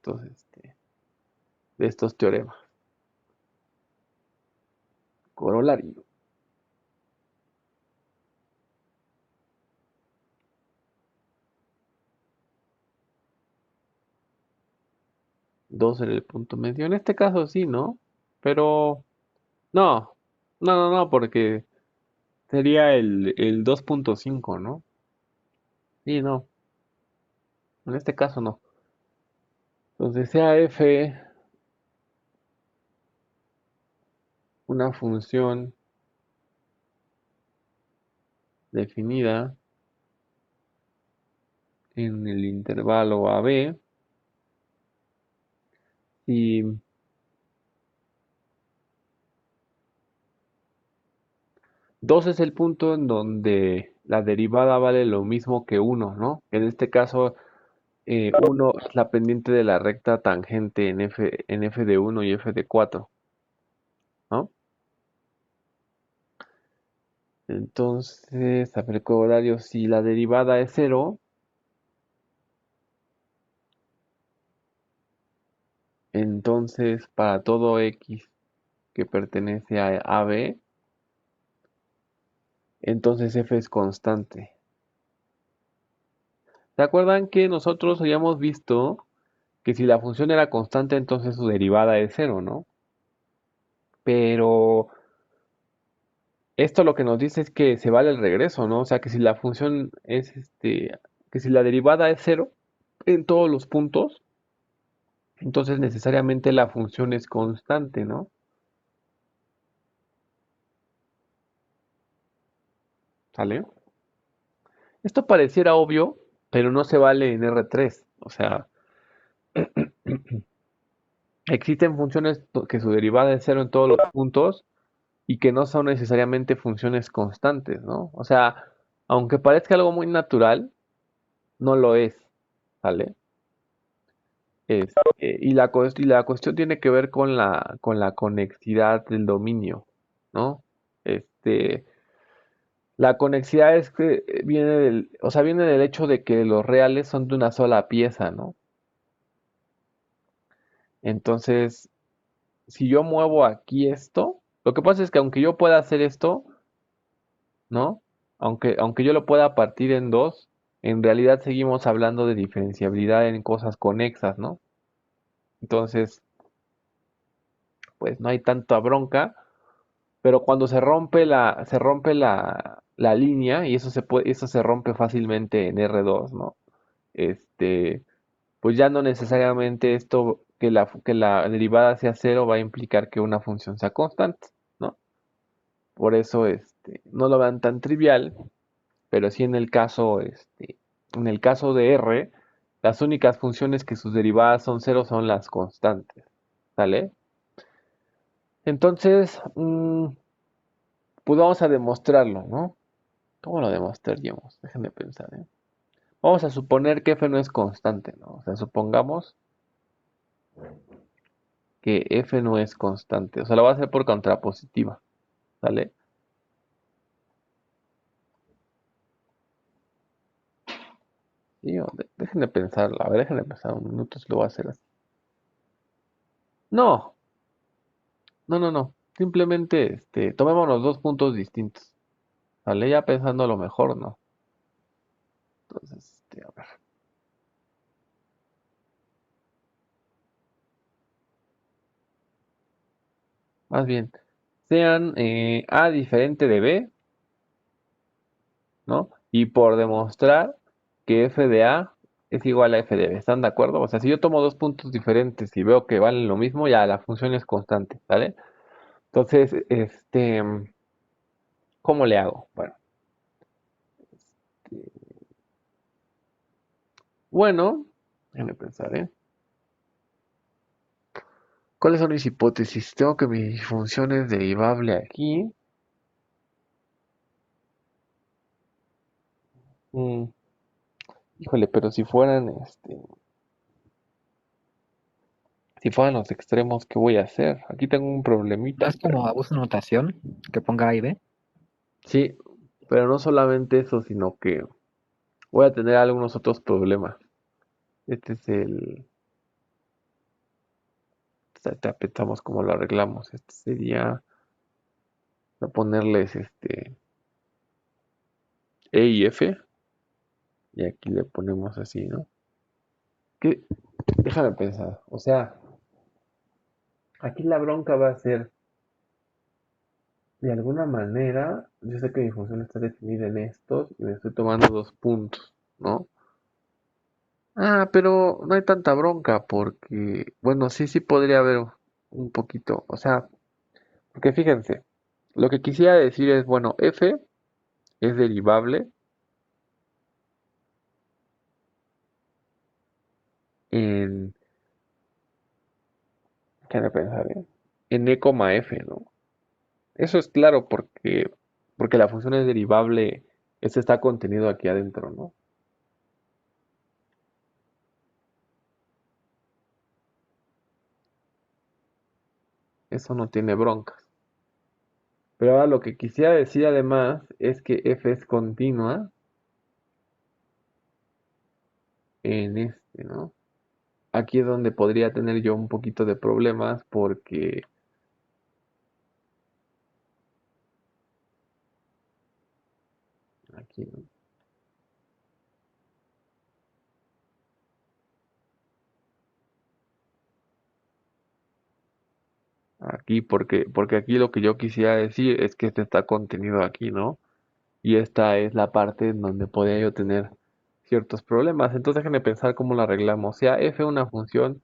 estos teoremas. Corolario. Dos en el punto medio. En este caso sí, ¿no? Pero no, no, porque sería el 2.5, ¿no? Sí, no. En este caso no. Entonces sea f una función definida en el intervalo AB y 2 es el punto en donde la derivada vale lo mismo que 1, ¿no? En este caso, 1 es la pendiente de la recta tangente en f de 1 y f de 4, ¿no? Entonces, a ver, corolario, si la derivada es 0, entonces para todo x que pertenece a AB, entonces f es constante. ¿Se acuerdan que nosotros habíamos visto que si la función era constante, entonces su derivada es 0, ¿no? Pero esto lo que nos dice es que se vale el regreso, ¿no? O sea, que si la función es que si la derivada es 0 en todos los puntos, entonces necesariamente la función es constante, ¿no? ¿Sale? Esto pareciera obvio, pero no se vale en R3. O sea, existen funciones que su derivada es 0 en todos los puntos y que no son necesariamente funciones constantes, ¿no? O sea, aunque parezca algo muy natural, no lo es, ¿sale? Y la cuestión tiene que ver con la conexidad del dominio, ¿no? Este, la conexidad es que o sea, viene del hecho de que los reales son de una sola pieza, ¿no? Entonces, si yo muevo aquí esto, lo que pasa es que aunque yo pueda hacer esto, ¿no? Aunque yo lo pueda partir en dos, en realidad seguimos hablando de diferenciabilidad en cosas conexas, ¿no? Entonces, pues no hay tanta bronca, pero cuando se rompe la línea, y eso se rompe fácilmente en R2, ¿no? Este, pues ya no necesariamente esto, que la derivada sea cero va a implicar que una función sea constante, ¿no? Por eso, no lo vean tan trivial, pero sí en el caso de R, las únicas funciones que sus derivadas son cero son las constantes, ¿sale? Entonces, pues vamos a demostrarlo, ¿no? ¿Cómo lo demostraríamos? Déjenme pensar, ¿eh? Vamos a suponer que f no es constante, ¿no? O sea, supongamos que f no es constante. O sea, lo voy a hacer por contrapositiva, ¿sale? Sí, déjenme pensarlo. A ver, déjenme pensar un minuto si lo voy a hacer así. No, no. Simplemente, tomémonos dos puntos distintos. ¿Sale? Ya pensando a lo mejor, ¿no? Entonces, a ver. Más bien, sean A diferente de B, ¿no? Y por demostrar que f de A es igual a f de B. ¿Están de acuerdo? O sea, si yo tomo dos puntos diferentes y veo que valen lo mismo, ya la función es constante, ¿vale? Entonces, ¿cómo le hago? Bueno, déjenme pensar, ¿eh? ¿Cuáles son mis hipótesis? Tengo que mi función es derivable aquí. Mm, híjole, pero si fueran los extremos, ¿qué voy a hacer? Aquí tengo un problemita. ¿Das como abuso de notación que ponga A y B? Sí, pero no solamente eso, sino que voy a tener algunos otros problemas. Este es el... Pensamos cómo lo arreglamos. Este sería a ponerles E y F. Y aquí le ponemos así, ¿no? Que, déjame pensar. O sea, aquí la bronca va a ser, de alguna manera, yo sé que mi función está definida en estos y me estoy tomando 2 puntos, ¿no? Ah, pero no hay tanta bronca porque, bueno, sí podría haber un poquito. O sea, porque fíjense, lo que quisiera decir es, bueno, F es derivable en, déjame pensar, en E, F, ¿no? Eso es claro porque la función es derivable, eso está contenido aquí adentro, ¿no? Eso no tiene broncas. Pero ahora lo que quisiera decir además es que f es continua en ¿no? Aquí es donde podría tener yo un poquito de problemas porque aquí, ¿no? Aquí porque aquí lo que yo quisiera decir es que este está contenido aquí, ¿no? Y esta es la parte en donde podría yo tener ciertos problemas. Entonces déjenme pensar cómo lo arreglamos. O sea, f es una función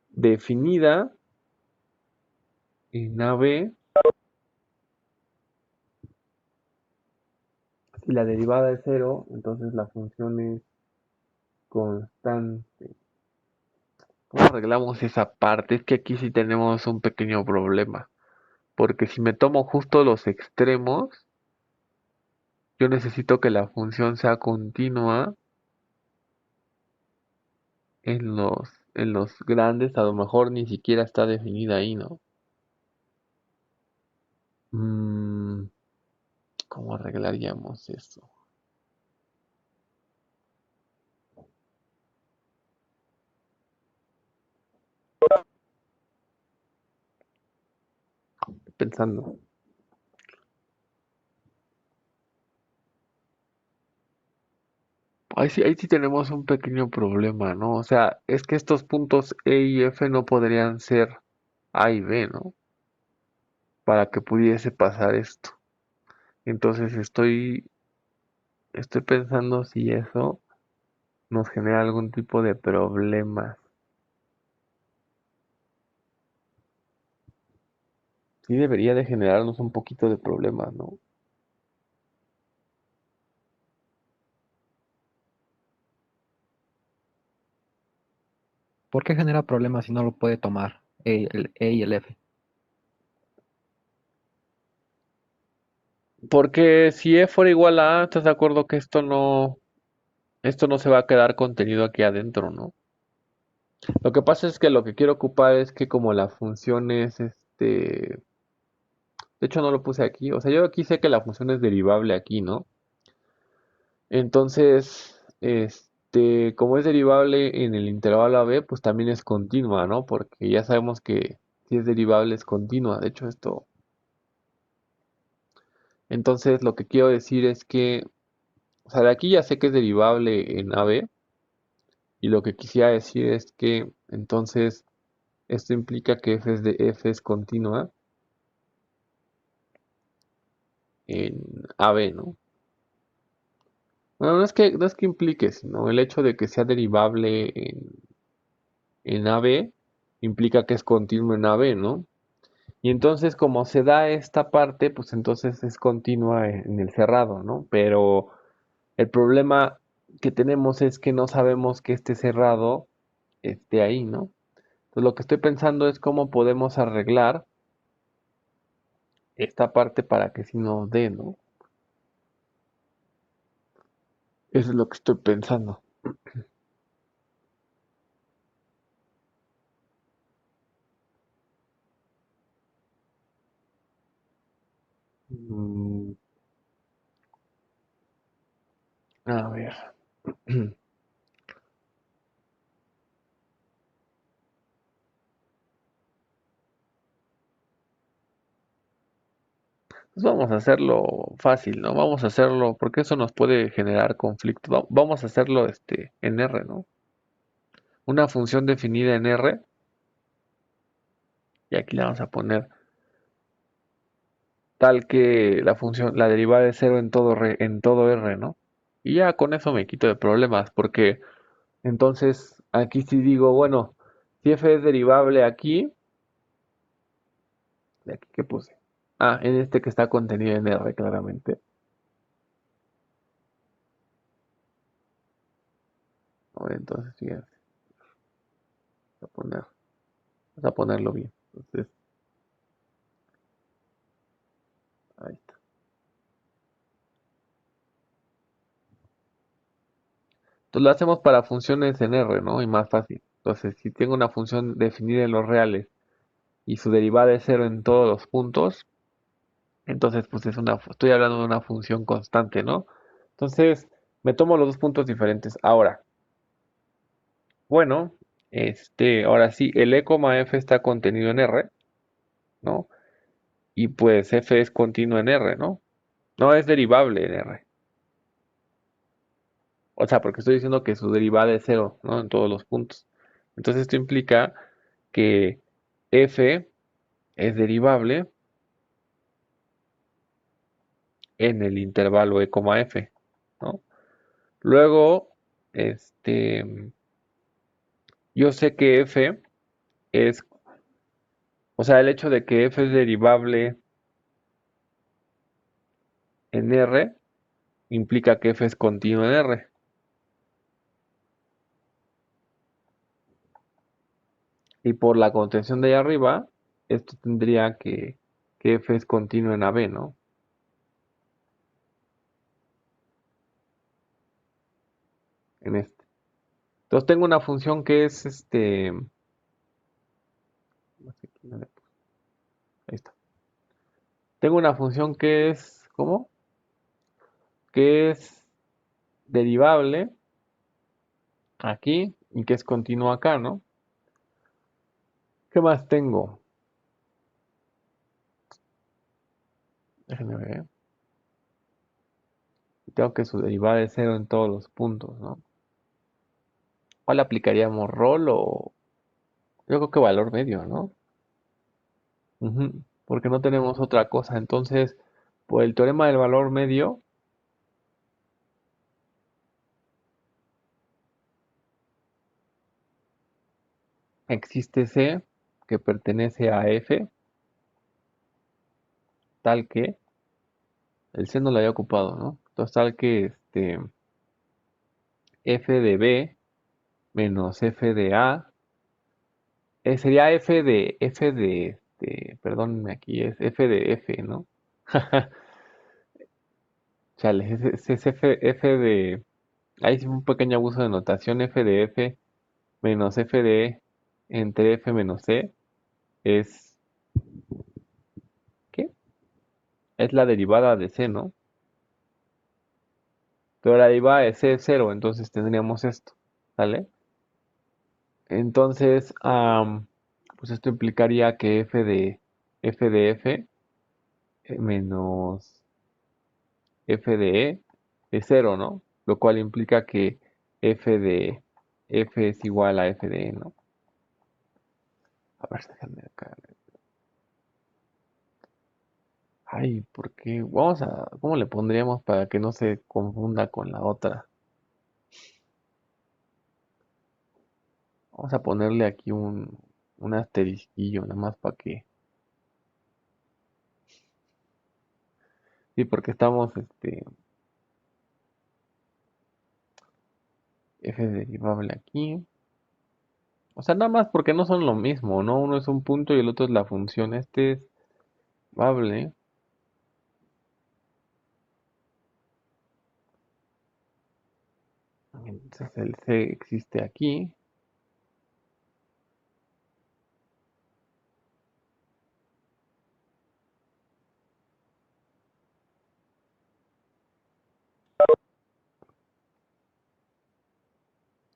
definida en AB, si la derivada es cero, entonces la función es constante. ¿Cómo arreglamos esa parte? Es que aquí sí tenemos un pequeño problema, porque si me tomo justo los extremos, yo necesito que la función sea continua en los grandes, a lo mejor ni siquiera está definida ahí, ¿no? Mm, ¿Cómo arreglaríamos eso? Pensando. Ahí sí tenemos un pequeño problema, ¿no? O sea, es que estos puntos E y F no podrían ser A y B, ¿no? Para que pudiese pasar esto. Entonces estoy pensando si eso nos genera algún tipo de problema. Sí debería de generarnos un poquito de problemas, ¿no? ¿Por qué genera problemas si no lo puede tomar el E y el F? Porque si E fuera igual a A, ¿estás de acuerdo que esto no se va a quedar contenido aquí adentro, ¿no? Lo que pasa es que lo que quiero ocupar es que como la función es de hecho no lo puse aquí, o sea, yo aquí sé que la función es derivable aquí, ¿no? Entonces, como es derivable en el intervalo a b, pues también es continua, ¿no? Porque ya sabemos que si es derivable es continua. De hecho, entonces lo que quiero decir es que, o sea, de aquí ya sé que es derivable en AB, y lo que quisiera decir es que, entonces, esto implica que f es continua en AB, ¿no? Bueno, no es que implique, sino el hecho de que sea derivable en AB implica que es continuo en AB, ¿no? Y entonces, como se da esta parte, pues entonces es continua en el cerrado, ¿no? Pero el problema que tenemos es que no sabemos que este cerrado esté ahí, ¿no? Entonces, lo que estoy pensando es cómo podemos arreglar esta parte para que sí nos dé, ¿no? Eso es lo que estoy pensando. Mm, a ver. Pues vamos a hacerlo fácil, ¿no? Vamos a hacerlo, porque eso nos puede generar conflicto. Vamos a hacerlo en R, ¿no? Una función definida en R, y aquí le vamos a poner tal que la función, la derivada es cero en todo R, ¿no? Y ya con eso me quito de problemas, porque entonces aquí sí digo, bueno, si f es derivable aquí, de aquí que puse. Ah, en este que está contenido en R, claramente. A ver, entonces, fíjense, vamos a poner, vamos a ponerlo bien. Entonces, ahí está. Entonces lo hacemos para funciones en R, ¿no? Y más fácil. Entonces, si tengo una función definida en los reales y su derivada es cero en todos los puntos, entonces pues estoy hablando de una función constante, ¿no? Entonces, me tomo los dos puntos diferentes. Ahora, bueno, ahora sí, el e, f está contenido en R, ¿no? Y pues f es continuo en R, ¿no? No es derivable en R. O sea, porque estoy diciendo que su derivada es cero, ¿no? En todos los puntos. Entonces esto implica que f es derivable en el intervalo e, f, ¿no? Luego, yo sé que f es, o sea, el hecho de que f es derivable en R implica que f es continuo en R. Y por la contención de ahí arriba, esto tendría que f es continuo en AB, ¿no? En este. Entonces tengo una función que es no sé, aquí no le puse. Ahí está. Tengo una función que es, ¿cómo? Que es derivable aquí y que es continuo acá, ¿no? ¿Qué más tengo? Déjenme ver. Tengo que su derivada es cero en todos los puntos, ¿no? ¿Cuál aplicaríamos? ¿Rol o...? Yo creo que valor medio, ¿no? Ujú, porque no tenemos otra cosa. Entonces, por el teorema del valor medio, existe C que pertenece a F, tal que, el C no lo había ocupado, ¿no? Entonces, tal que F de B menos F de A, sería perdónenme aquí, es F de F, ¿no? Chale, es F de, ahí sí un pequeño abuso de notación, F de F menos F de E entre F menos C es, ¿qué? Es la derivada de C, ¿no? Pero la derivada de C es cero, entonces tendríamos esto, ¿vale? Entonces, pues esto implicaría que F menos F de E es cero, ¿no? Lo cual implica que F de F es igual a F de E, ¿no? A ver, déjenme acá. Ay, ¿por qué? ¿Cómo le pondríamos para que no se confunda con la otra? Vamos a ponerle aquí un asterisquillo, nada más para que. Sí, porque estamos, F derivable aquí. O sea, nada más porque no son lo mismo, ¿no? Uno es un punto y el otro es la función. Este es derivable. Entonces el C existe aquí.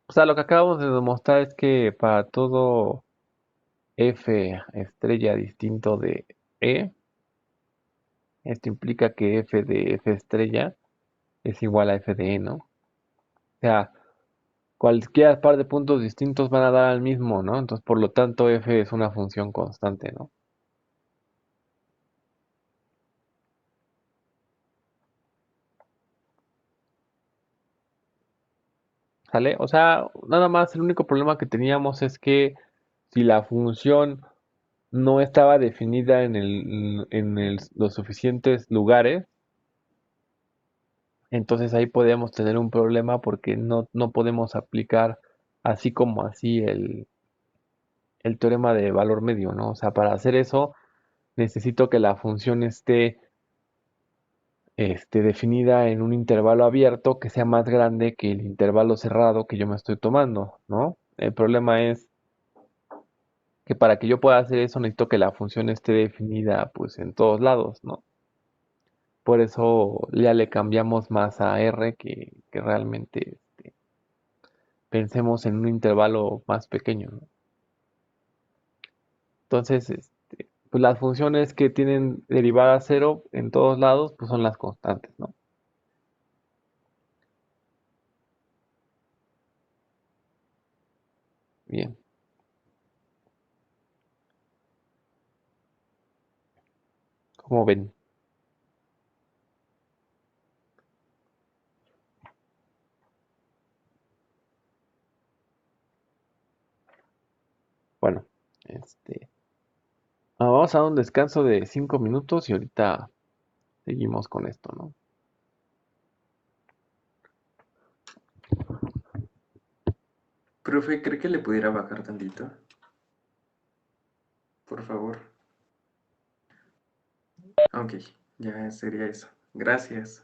O sea, lo que acabamos de demostrar es que para todo F estrella distinto de E, Esto implica que f de f estrella es igual a f de e, ¿no? O sea, cualquier par de puntos distintos van a dar al mismo, ¿no? Entonces, por lo tanto, f es una función constante, ¿no? ¿Sale? O sea, nada más el único problema que teníamos es que si la función no estaba definida los suficientes lugares, entonces ahí podíamos tener un problema porque no podemos aplicar así como así el teorema de valor medio, ¿no? O sea, para hacer eso necesito que la función esté definida en un intervalo abierto que sea más grande que el intervalo cerrado que yo me estoy tomando, ¿no? El problema es que para que yo pueda hacer eso necesito que la función esté definida pues en todos lados, ¿no? Por eso ya le cambiamos más a R que realmente pensemos en un intervalo más pequeño, ¿no? Entonces, pues las funciones que tienen derivada cero en todos lados, pues son las constantes, ¿no? Bien, como ven. Bueno, vamos a dar un descanso de 5 minutos y ahorita seguimos con esto, ¿no? Profe, ¿cree que le pudiera bajar tantito? Por favor. Ok, ya sería eso. Gracias.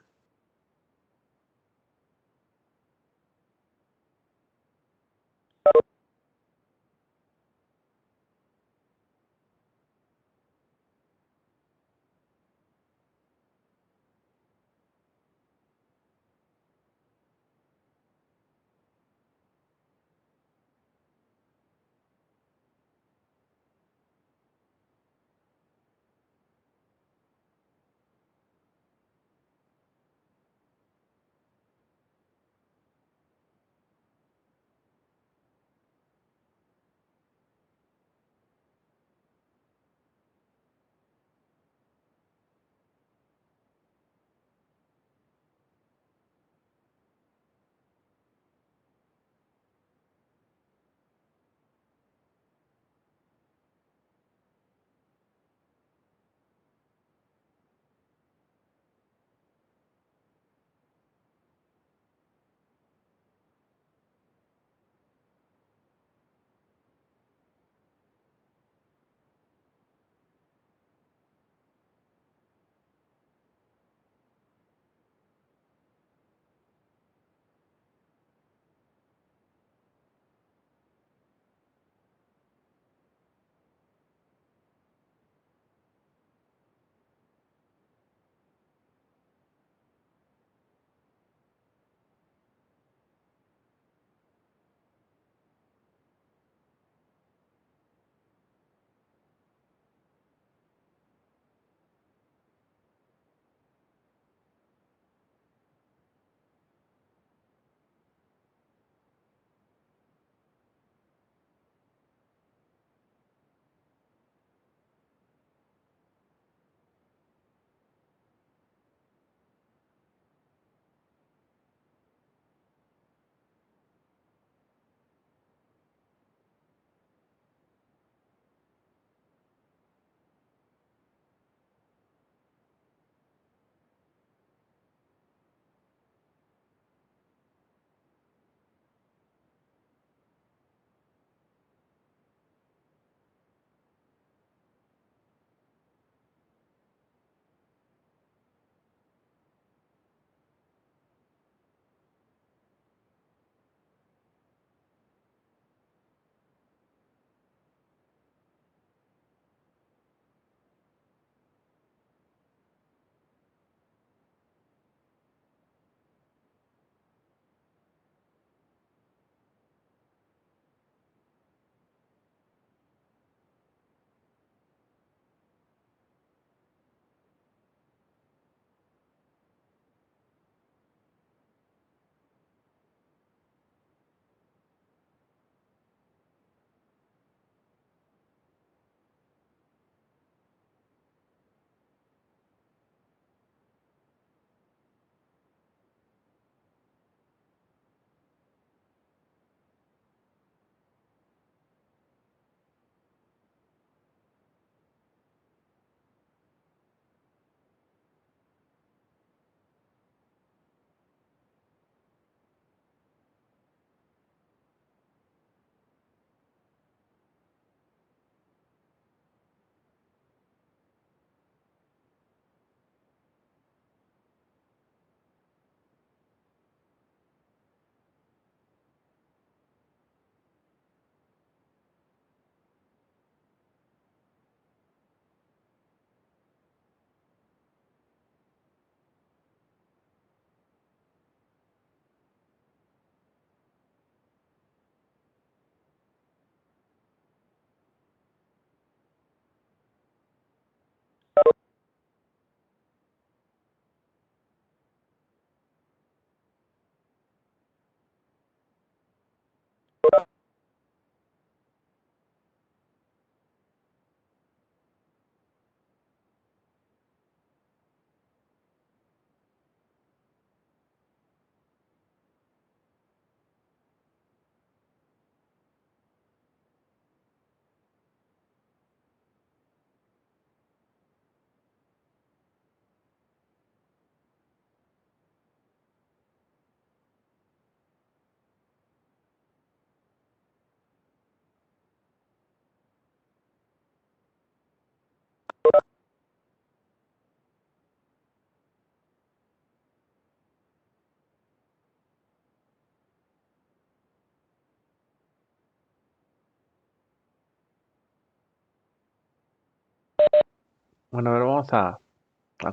Bueno, a ver, vamos a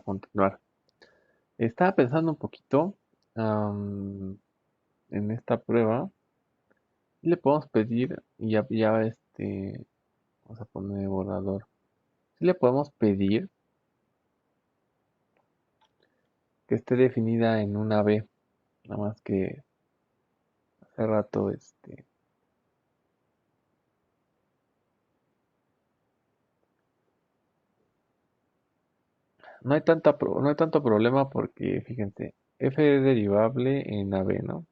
continuar. Estaba pensando un poquito en esta prueba. Y le podemos pedir, y vamos a poner borrador. Si le podemos pedir que esté definida en una B. Nada más que hace rato, no hay tanto problema porque, fíjense, f es derivable en AB, ¿no?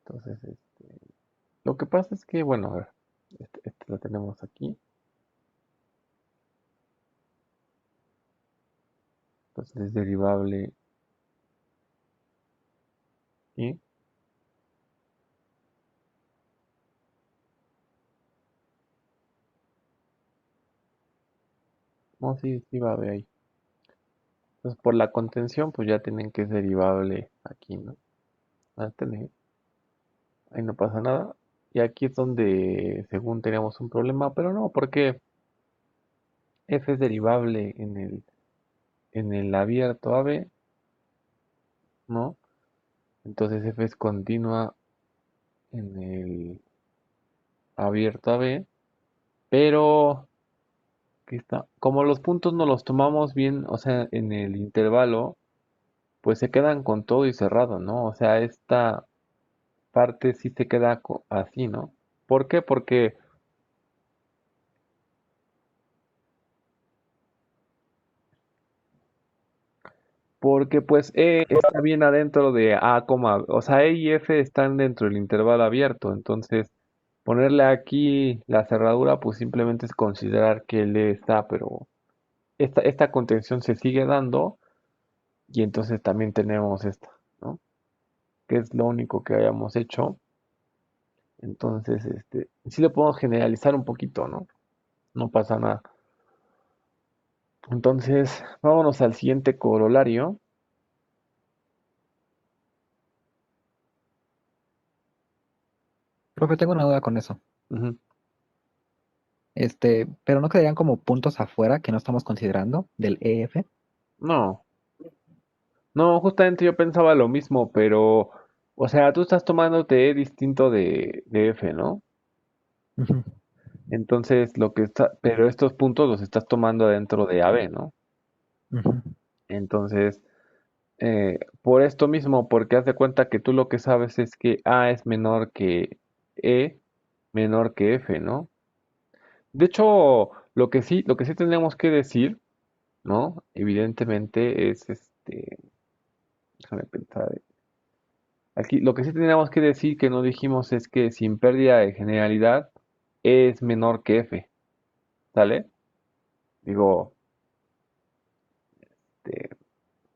Entonces, lo que pasa es que, bueno, a ver, este lo tenemos aquí. Entonces es derivable y, no, sí, sí va a haber ahí. Entonces, por la contención, pues ya tienen que es derivable aquí, ¿no? Va a tener. Ahí no pasa nada. Y aquí es donde, según teníamos un problema, pero no, porque f es derivable en el abierto AB, ¿no? Entonces f es continua en el abierto AB, pero aquí está. Como los puntos no los tomamos bien, o sea, en el intervalo, pues se quedan con todo y cerrado, ¿no? O sea, esta parte sí se queda así, ¿no? ¿Por qué? Porque pues E está bien adentro de A, o sea, E y F están dentro del intervalo abierto, entonces ponerle aquí la cerradura pues simplemente es considerar que el E está, pero esta contención se sigue dando y entonces también tenemos esta, ¿no? Que es lo único que hayamos hecho. Entonces, sí lo podemos generalizar un poquito, ¿no? No pasa nada. Entonces, vámonos al siguiente corolario. Profe, tengo una duda con eso. Ujú. Pero no quedarían como puntos afuera que no estamos considerando del EF. No. No, justamente yo pensaba lo mismo, pero, o sea, tú estás tomándote E distinto de F, ¿no? Ujú, Entonces, pero estos puntos los estás tomando dentro de AB, ¿no? ujú. Entonces, por esto mismo, porque haz de cuenta que tú lo que sabes es que A es menor que E, menor que F, ¿no? De hecho, lo que sí tenemos que decir, ¿no? Evidentemente es déjame pensar. Aquí lo que sí tenemos que decir que no dijimos es que sin pérdida de generalidad es menor que F, ¿sale? Digo, este,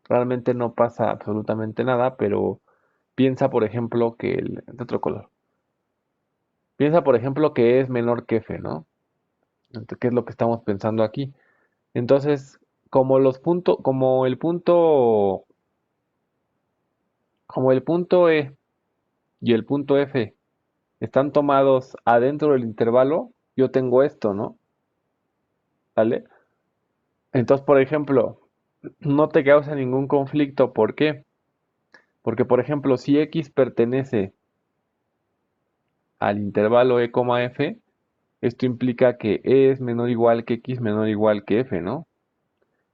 realmente no pasa absolutamente nada, pero piensa, por ejemplo, de otro color. Piensa, por ejemplo, que es menor que F, ¿no? ¿Qué es lo que estamos pensando aquí? Entonces, como el punto E y el punto F están tomados adentro del intervalo, yo tengo esto, ¿no? ¿Vale? Entonces, por ejemplo, no te causa ningún conflicto. ¿Por qué? Porque, por ejemplo, si X pertenece al intervalo E, F, esto implica que E es menor o igual que X menor o igual que F, ¿no?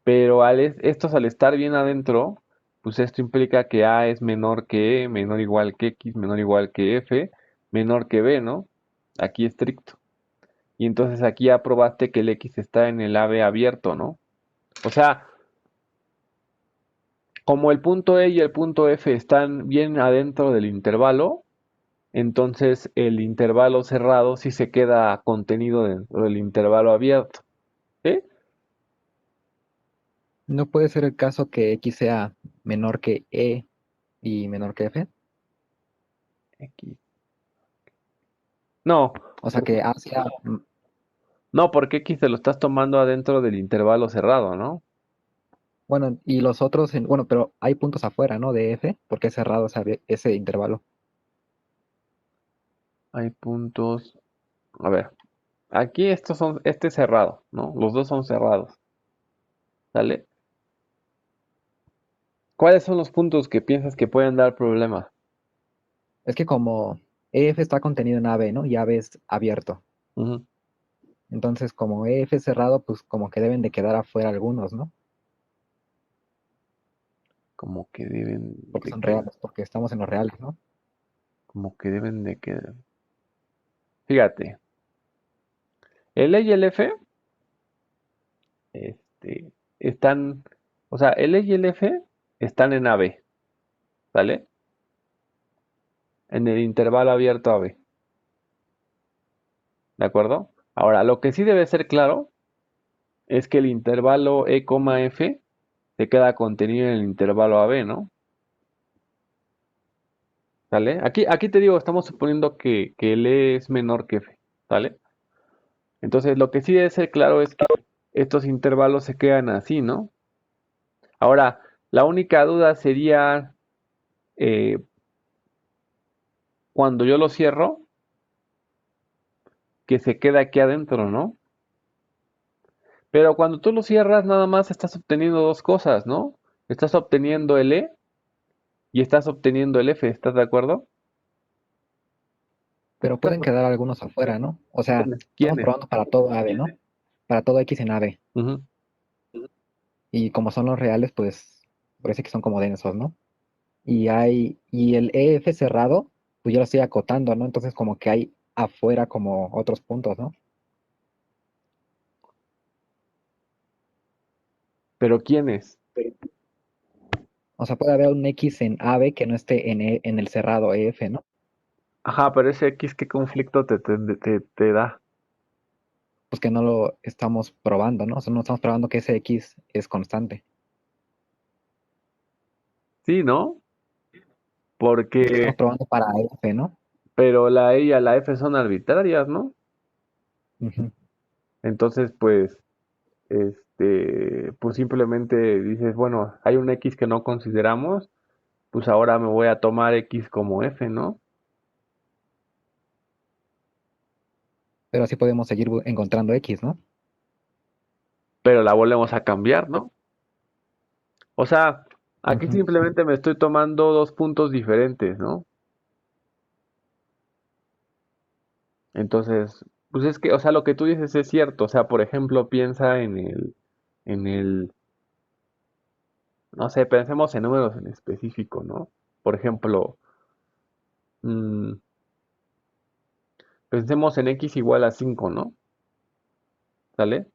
Pero estos al estar bien adentro, pues esto implica que A es menor que E, menor o igual que X, menor o igual que F, menor que B, ¿no? Aquí estricto. Y entonces aquí ya probaste que el X está en el AB abierto, ¿no? O sea, como el punto E y el punto F están bien adentro del intervalo, entonces el intervalo cerrado sí se queda contenido dentro del intervalo abierto. ¿Sí? ¿No puede ser el caso que X sea menor que E y menor que F? X. No, O sea, que A sea, no, porque X te lo estás tomando adentro del intervalo cerrado, ¿no? bueno, y los otros, bueno, pero hay puntos afuera, ¿no? De F, porque es cerrado ese intervalo. Hay puntos. A ver, aquí este es cerrado, ¿no? Los dos son cerrados, ¿sale? ¿Cuáles son los puntos que piensas que pueden dar problemas? Es que como EF está contenido en AB, ¿no? Y AB es abierto. Ujú. Entonces, como EF es cerrado, pues como que deben de quedar afuera algunos, ¿no? Como que deben Porque de son quedar, reales, porque estamos en los reales, ¿no? como que deben de quedar. Fíjate, el E y el F, están, o sea, el E y el F están en AB, ¿sale? En el intervalo abierto AB, ¿de acuerdo? Ahora, lo que sí debe ser claro es que el intervalo E, F se queda contenido en el intervalo AB, ¿no? ¿Sale? Aquí te digo, estamos suponiendo que el E es menor que F, ¿sale? Entonces, lo que sí debe ser claro es que estos intervalos se quedan así, ¿no? Ahora, la única duda sería eh, cuando yo lo cierro, que se queda aquí adentro, ¿no? Pero cuando tú lo cierras, nada más estás obteniendo dos cosas, ¿no? Estás obteniendo el E y estás obteniendo el F, ¿estás de acuerdo? Pero pueden quedar algunos afuera, ¿no? O sea, estamos ¿Quiénes? probando para todo AB, ¿no? Para todo X en AB. Ujú. Y como son los reales, pues parece que son como densos, ¿no? Y el EF cerrado, pues yo lo estoy acotando, ¿no? Entonces como que hay afuera como otros puntos, ¿no? ¿Pero quiénes? O sea, puede haber un X en AB que no esté en el cerrado EF, ¿no? Ajá, pero ese X, ¿qué conflicto te da? Pues que no lo estamos probando, ¿no? O sea, no estamos probando que ese X es constante. Sí, ¿no? Porque Porque, estamos probando para EF, ¿no? pero la E y la F son arbitrarias, ¿no? Ujú. Entonces, pues simplemente dices, bueno, hay un X que no consideramos, pues ahora me voy a tomar X como F, ¿no? Pero así podemos seguir encontrando X, ¿no? Pero la volvemos a cambiar, ¿no? O sea, aquí Ujú. simplemente me estoy tomando dos puntos diferentes, ¿no? Entonces, pues es que, o sea, lo que tú dices es cierto. O sea, por ejemplo, piensa en el, no sé, pensemos en números en específico, ¿no? Por ejemplo, mm, pensemos en X igual a 5, ¿no? ¿Sale?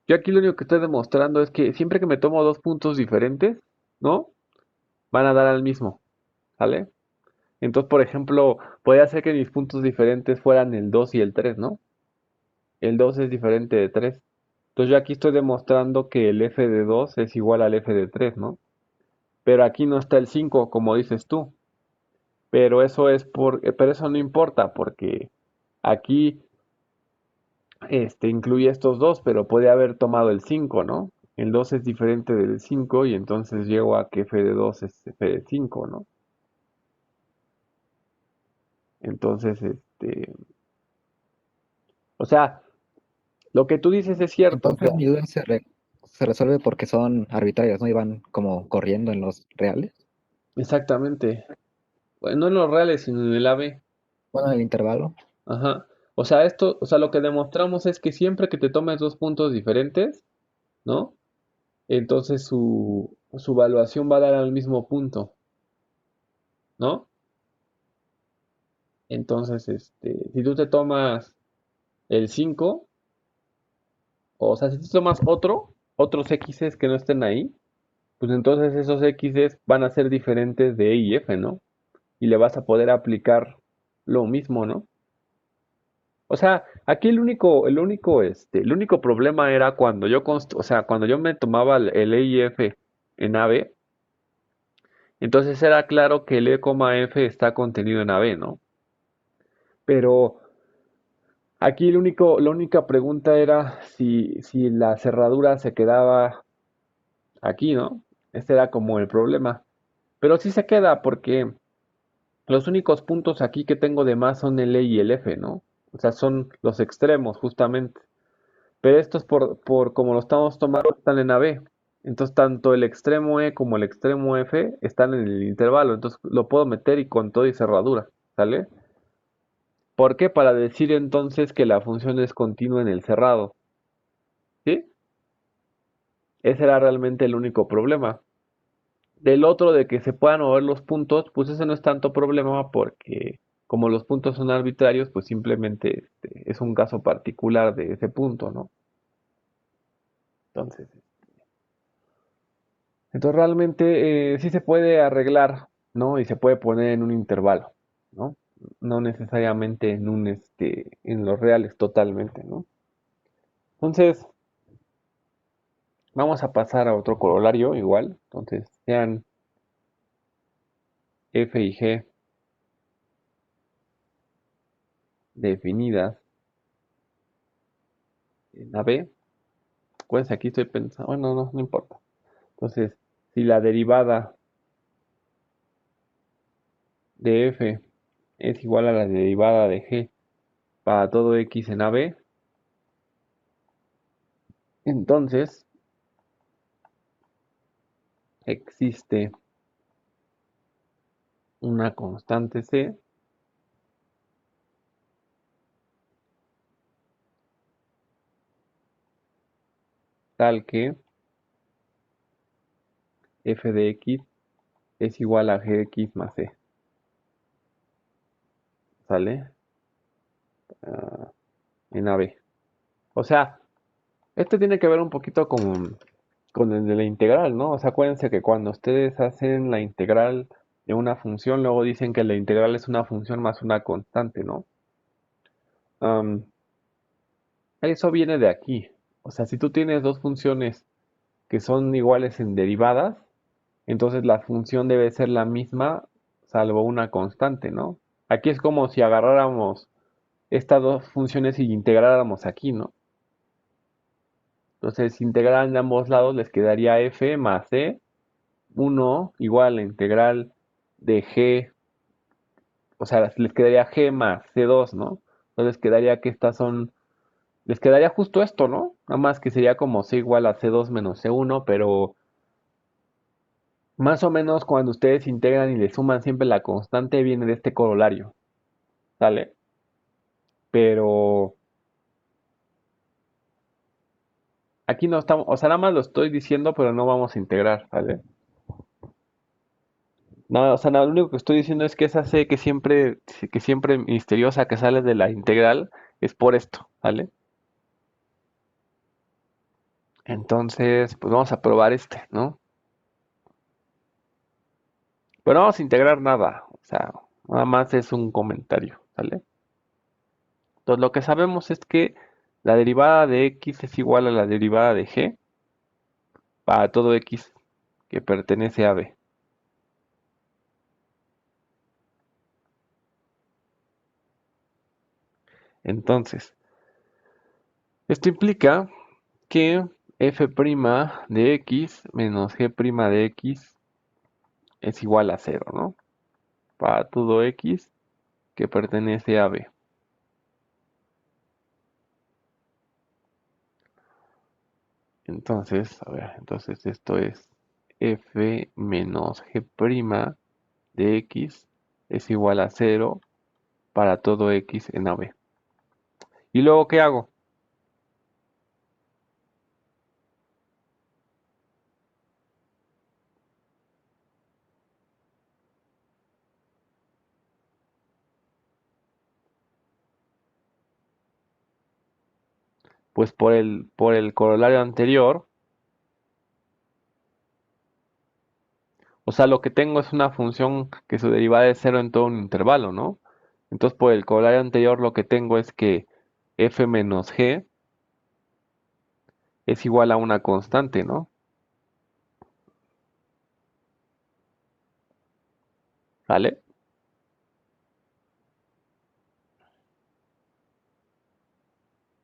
Yo aquí lo único que estoy demostrando es que siempre que me tomo dos puntos diferentes, ¿no? Van a dar al mismo, ¿sale? Entonces, por ejemplo, podría ser que mis puntos diferentes fueran el 2 y el 3, ¿no? El 2 es diferente de 3. Entonces yo aquí estoy demostrando que el f de 2 es igual al f de 3, ¿no? Pero aquí no está el 5, como dices tú. Pero eso no importa porque aquí incluye estos dos, pero puede haber tomado el 5, ¿no? El 2 es diferente del 5 y entonces llego a que f de 2 es f de 5, ¿no? Entonces, o sea, lo que tú dices es cierto, o sea, Entonces mi duda se resuelve porque son arbitrarias, ¿no? Y van como corriendo en los reales. exactamente. Bueno, no en los reales, sino en el AB. Bueno, en el intervalo. Ajá. O sea, lo que demostramos es que siempre que te tomes dos puntos diferentes, ¿no? Entonces su evaluación va a dar al mismo punto, ¿no? Entonces, si tú te tomas el 5, o sea, si tú tomas otros x's que no estén ahí, pues entonces esos x's van a ser diferentes de E y F, ¿no? Y le vas a poder aplicar lo mismo, ¿no? O sea, aquí el único problema era cuando o sea, cuando yo me tomaba el E y F en AB, entonces era claro que el E, F está contenido en AB, ¿no? Pero Aquí la única pregunta era si la cerradura se quedaba aquí, ¿no? Ese era como el problema. Pero sí se queda porque los únicos puntos aquí que tengo de más son el E y el F, ¿no? O sea, son los extremos justamente. Pero estos por como lo estamos tomando están en AB. Entonces tanto el extremo E como el extremo F están en el intervalo. Entonces lo puedo meter y con todo y cerradura. ¿Sale? ¿Por qué? Para decir entonces que la función es continua en el cerrado. ¿Sí? Ese era realmente el único problema. Del otro de que se puedan mover los puntos, pues ese no es tanto problema porque como los puntos son arbitrarios, pues simplemente es un caso particular de ese punto, ¿no? Entonces, realmente sí se puede arreglar, ¿no? Y se puede poner en un intervalo, ¿no? No necesariamente en en los reales totalmente, ¿no? Entonces, vamos a pasar a otro corolario igual. Entonces, sean F y G definidas en AB. Pues aquí estoy pensando, bueno, no importa. Entonces, si la derivada de F es igual a la derivada de G para todo X en AB, entonces existe una constante C tal que F de X es igual a Gx más C. ¿Sale? Ah, en AB. O sea, esto tiene que ver un poquito con el de la integral, ¿no? O sea, acuérdense que cuando ustedes hacen la integral de una función, luego dicen que la integral es una función más una constante, ¿no? Am, eso viene de aquí. O sea, si tú tienes dos funciones que son iguales en derivadas, entonces la función debe ser la misma salvo una constante, ¿no? Aquí es como si agarráramos estas dos funciones y integráramos aquí, ¿no? Entonces, si integran de ambos lados, les quedaría f más c, 1 igual a la integral de g, o sea, les quedaría g más c2, ¿no? Entonces quedaría que estas son, les quedaría justo esto, ¿no? Nada más que sería como c igual a c2 menos c1, pero más o menos cuando ustedes integran y le suman siempre la constante viene de este corolario, ¿sale? Pero aquí no estamos, o sea, nada más lo estoy diciendo, pero no vamos a integrar, ¿vale? No, o sea, lo único que estoy diciendo es que esa C que siempre misteriosa que sale de la integral es por esto, ¿vale? Entonces, pues vamos a probar ¿no? Pero no vamos a integrar nada, o sea, nada más es un comentario, ¿vale? Entonces, lo que sabemos es que la derivada de X es igual a la derivada de G para todo X que pertenece a B. Entonces, esto implica que f' de x menos g' de x es igual a 0, ¿no? Para todo x que pertenece a B. Entonces, a ver, entonces esto es f menos g' de x es igual a 0 para todo x en AB. ¿Y luego qué hago? Pues por el corolario anterior, o sea, lo que tengo es una función que su derivada es 0 en todo un intervalo, ¿no? Entonces, por el corolario anterior, lo que tengo es que f menos g es igual a una constante, ¿no? ¿Vale?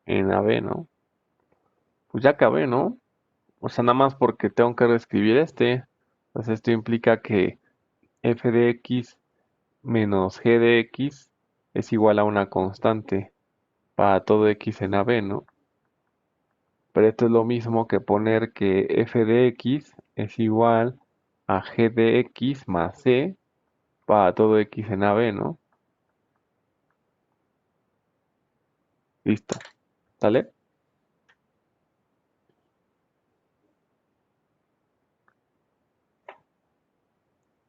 en AB, ¿no? Pues ya acabé, ¿no? O sea, nada más porque tengo que reescribir este. Entonces esto implica que f de x menos g de x es igual a una constante para todo x en AB, ¿no? Pero esto es lo mismo que poner que f de x es igual a g de x más c para todo x en AB, ¿no? Listo. ¿Sale?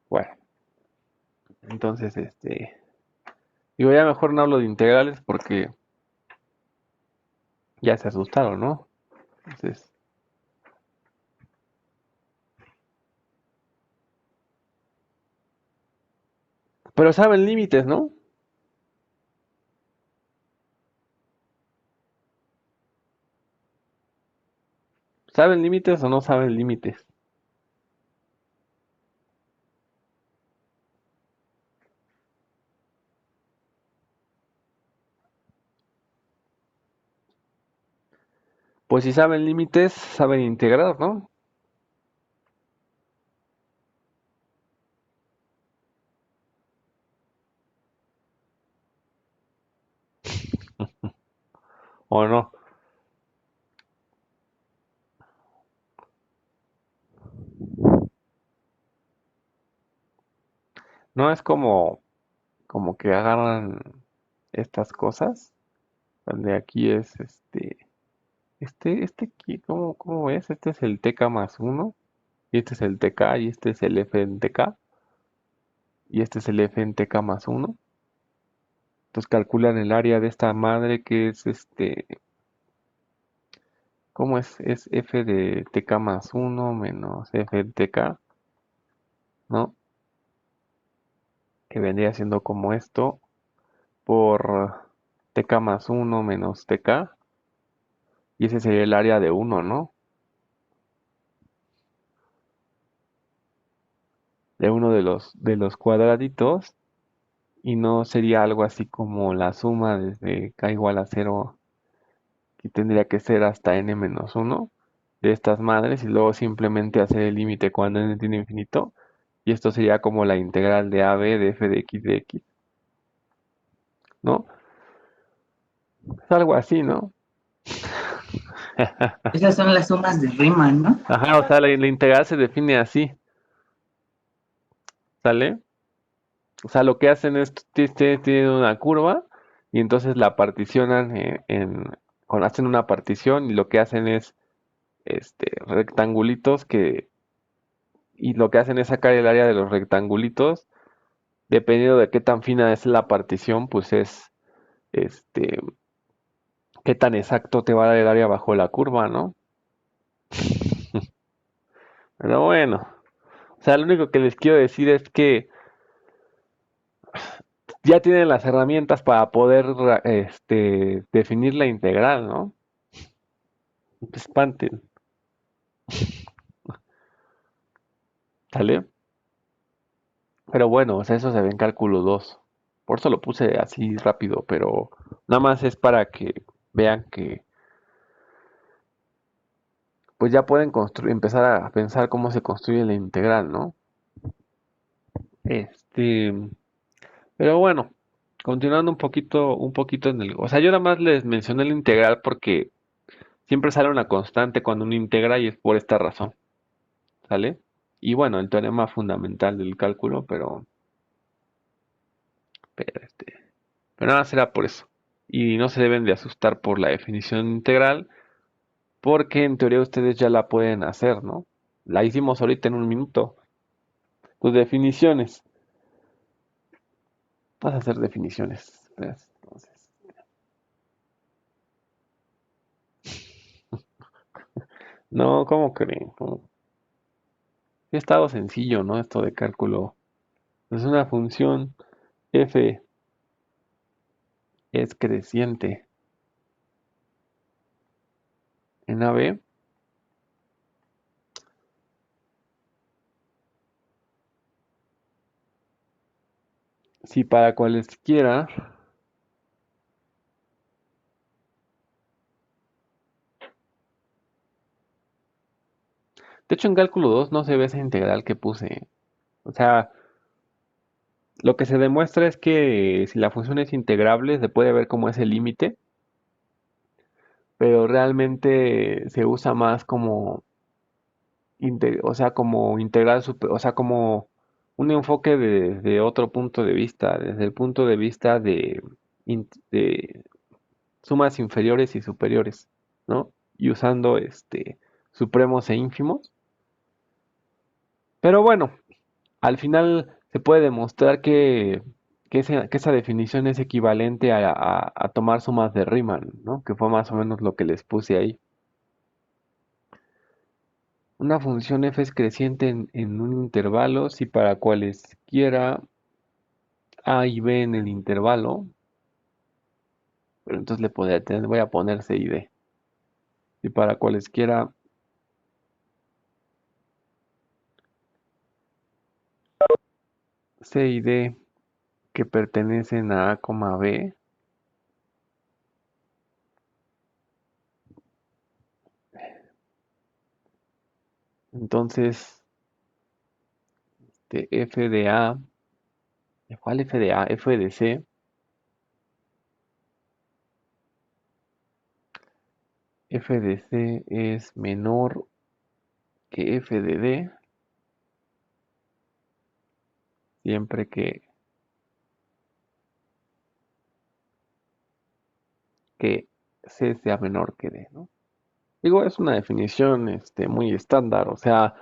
Bueno, entonces digo, ya mejor no hablo de integrales porque ya se asustaron, ¿no? Entonces, pero saben límites, ¿no? ¿Saben límites o no saben límites? Pues si saben límites, saben integrar, ¿no? ¿O no? No es como que agarran estas cosas, donde aquí es aquí, ¿cómo es? Este es el TK más uno, y este es el TK, y este es el F en TK, y este es el F en TK más uno. Entonces calculan el área de esta madre que es ¿cómo es? Es F de TK más uno menos F de TK, ¿no? Que vendría siendo como esto, por TK más uno menos TK, y ese sería el área de uno, ¿no? De uno de los cuadraditos, y no sería algo así como la suma desde k igual a cero, que tendría que ser hasta n menos uno de estas madres, y luego simplemente hacer el límite cuando n tiene infinito, y esto sería como la integral de AB de f de x, ¿no? Es algo así, ¿no? Esas son las sumas de Riemann, ¿no? Ajá, o sea, la integral se define así, ¿sale? O sea, lo que hacen es, tienen una curva y entonces la particionan hacen una partición, y lo que hacen es rectangulitos y lo que hacen es sacar el área de los rectangulitos, dependiendo de qué tan fina es la partición, pues es este, qué tan exacto te va a dar el área bajo la curva, ¿no? Pero bueno, o sea, lo único que les quiero decir es que ya tienen las herramientas para poder definir la integral, ¿no? No te espanten, ¿sale? Pero bueno, o sea, eso se ve en cálculo 2. Por eso lo puse así rápido, pero nada más es para que vean que pues ya pueden empezar a pensar cómo se construye la integral, ¿no? Este, pero bueno, continuando un poquito o sea, yo nada más les mencioné la integral porque siempre sale una constante cuando uno integra, y es por esta razón, ¿sale? Y bueno, el teorema fundamental del cálculo, pero pero nada, será por eso. Y no se deben de asustar por la definición integral, porque en teoría ustedes ya la pueden hacer, ¿no? La hicimos ahorita en un minuto. Tus definiciones. Vas a hacer definiciones. Entonces, no, ¿cómo creen? Ha estado sencillo, ¿no? Esto de cálculo. Es una función f es creciente en AB. Si para cualesquiera De hecho, en cálculo 2 no se ve esa integral que puse. O sea, lo que se demuestra es que si la función es integrable, se puede ver como ese límite, pero realmente se usa más como, o sea, como integral, o sea, como un enfoque desde otro punto de vista, desde el punto de vista de sumas inferiores y superiores, ¿no? Y usando supremos e ínfimos. Pero bueno, al final se puede demostrar que esa definición es equivalente a tomar sumas de Riemann, ¿no? Que fue más o menos lo que les puse ahí. Una función f es creciente en un intervalo si para cualesquiera a y b en el intervalo, pero entonces voy a poner c y d. Si para cualesquiera c y d que pertenecen a b, entonces f de a, ¿cuál f de a? F de c f de c es menor que f de d, siempre que c sea menor que d, ¿no? Digo, es una definición muy estándar, o sea,